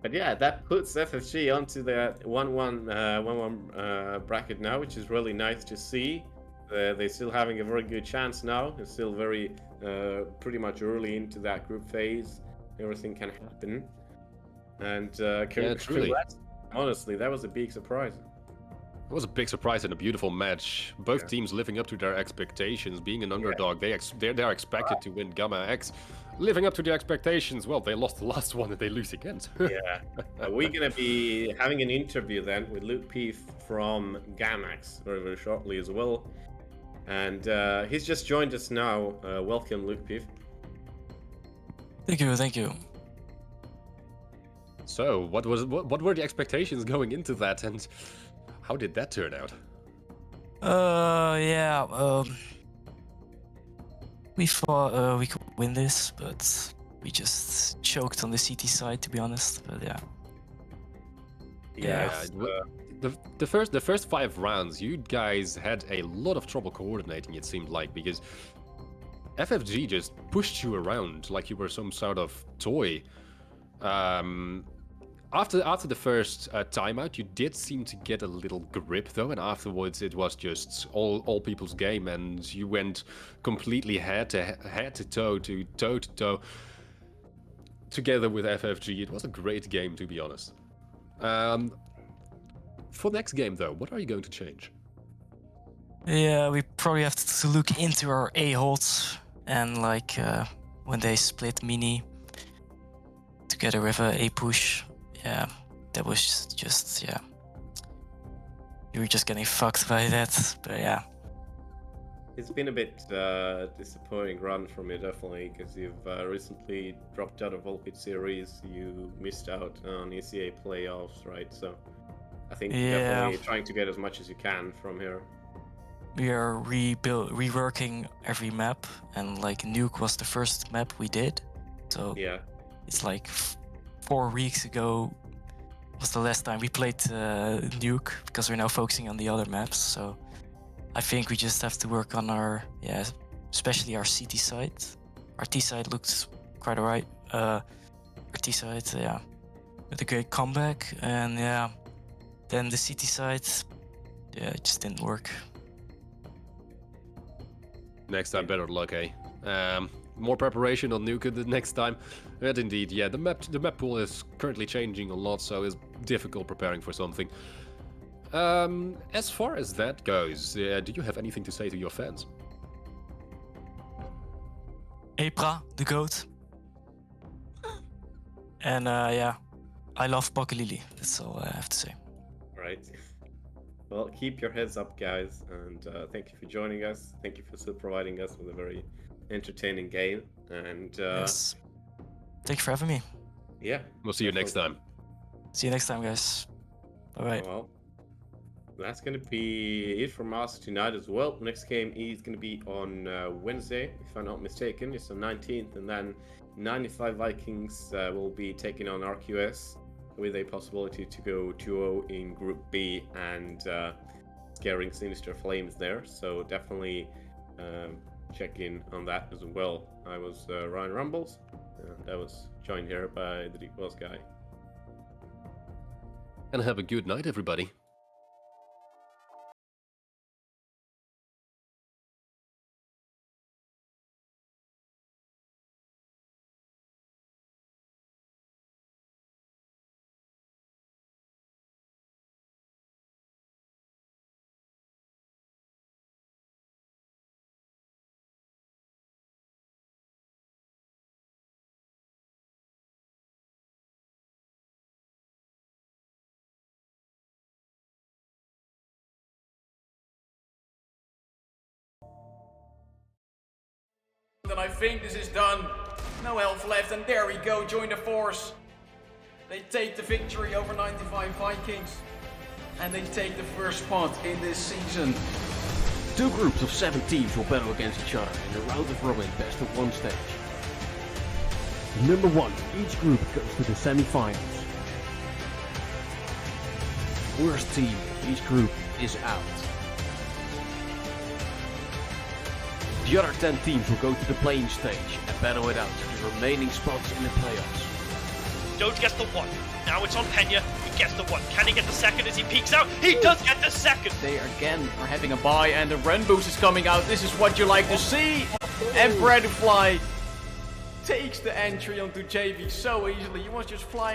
But yeah, that puts FFG onto that 1-1 bracket now, which is really nice to see. They're still having a very good chance now. It's still very pretty much early into that group phase. Everything can happen. And truly. Honestly, that was a big surprise. It was a big surprise and a beautiful match. Both teams living up to their expectations. Being an underdog, they are expected to win Gammax. Living up to the expectations, well, they lost the last one and they lose again. Yeah. We're going to be having an interview then with Luke P from Gammax very, very shortly as well. And he's just joined us now. Welcome, Luke P. Thank you. So, what were the expectations going into that, and how did that turn out? We thought we could win this, but we just choked on the CT side, to be honest. But The first 5 rounds, you guys had a lot of trouble coordinating. It seemed like, because FFG just pushed you around like you were some sort of toy. After the first timeout, you did seem to get a little grip though, and afterwards it was just all people's game, and you went completely head to toe together with FFG. It was a great game, to be honest. For next game though, what are you going to change? yeah, we probably have to look into our A-holds and like when they split Mini together with a A-push. Yeah, that was just, yeah. You were just getting fucked by that, but yeah. It's been a bit disappointing run from you, definitely, because you've recently dropped out of Volpit series. You missed out on ECA playoffs, right? So I think you're definitely trying to get as much as you can from here. We are reworking every map, and like Nuke was the first map we did. So Yeah. it's like 4 weeks ago was the last time we played Nuke, because we're now focusing on the other maps. So I think we just have to work on our, especially our CT side. Our T side looks quite alright. Our T side, with a great comeback, and then the CT side, it just didn't work. Next time, better luck, eh? More preparation on Nuke the next time. And indeed, yeah, the map pool is currently changing a lot, so it's difficult preparing for something. As far as that goes, do you have anything to say to your fans? Aprah, the GOAT. And I love Bakalili. That's all I have to say. Right. Well, keep your heads up, guys, and thank you for joining us. Thank you for still providing us with a very entertaining game. And Yes. Thank you for having me. yeah, We'll see you next time. See you next time, guys. Bye-bye. well, that's gonna be it from us tonight as well. Next game is gonna be on Wednesday, if I'm not mistaken. It's on 19th, and then 95 Vikings will be taking on RQS with a possibility to go 2-0 in Group B and scaring Sinister Flames there. So definitely check in on that as well. I was Ryan Rumbles, and I was joined here by the Deep Boss guy. And have a good night, everybody. And I think this is done. No health left, and there we go, join the force. They take the victory over 95 Vikings. And they take the first spot in this season. 2 groups of 7 teams will battle against each other in a round of robin best of 1 stage. Number 1, each group goes to the semi-finals. Worst team of each group is out. The other 10 teams will go to the playing stage and battle it out for the remaining spots in the playoffs. Doge gets the 1. Now it's on Pena. He gets the 1. Can he get the second as he peeks out? He does get the second! They again are having a bye and the Ren boost is coming out. This is what you like to see. And Fly takes the entry onto JV so easily. He was just flying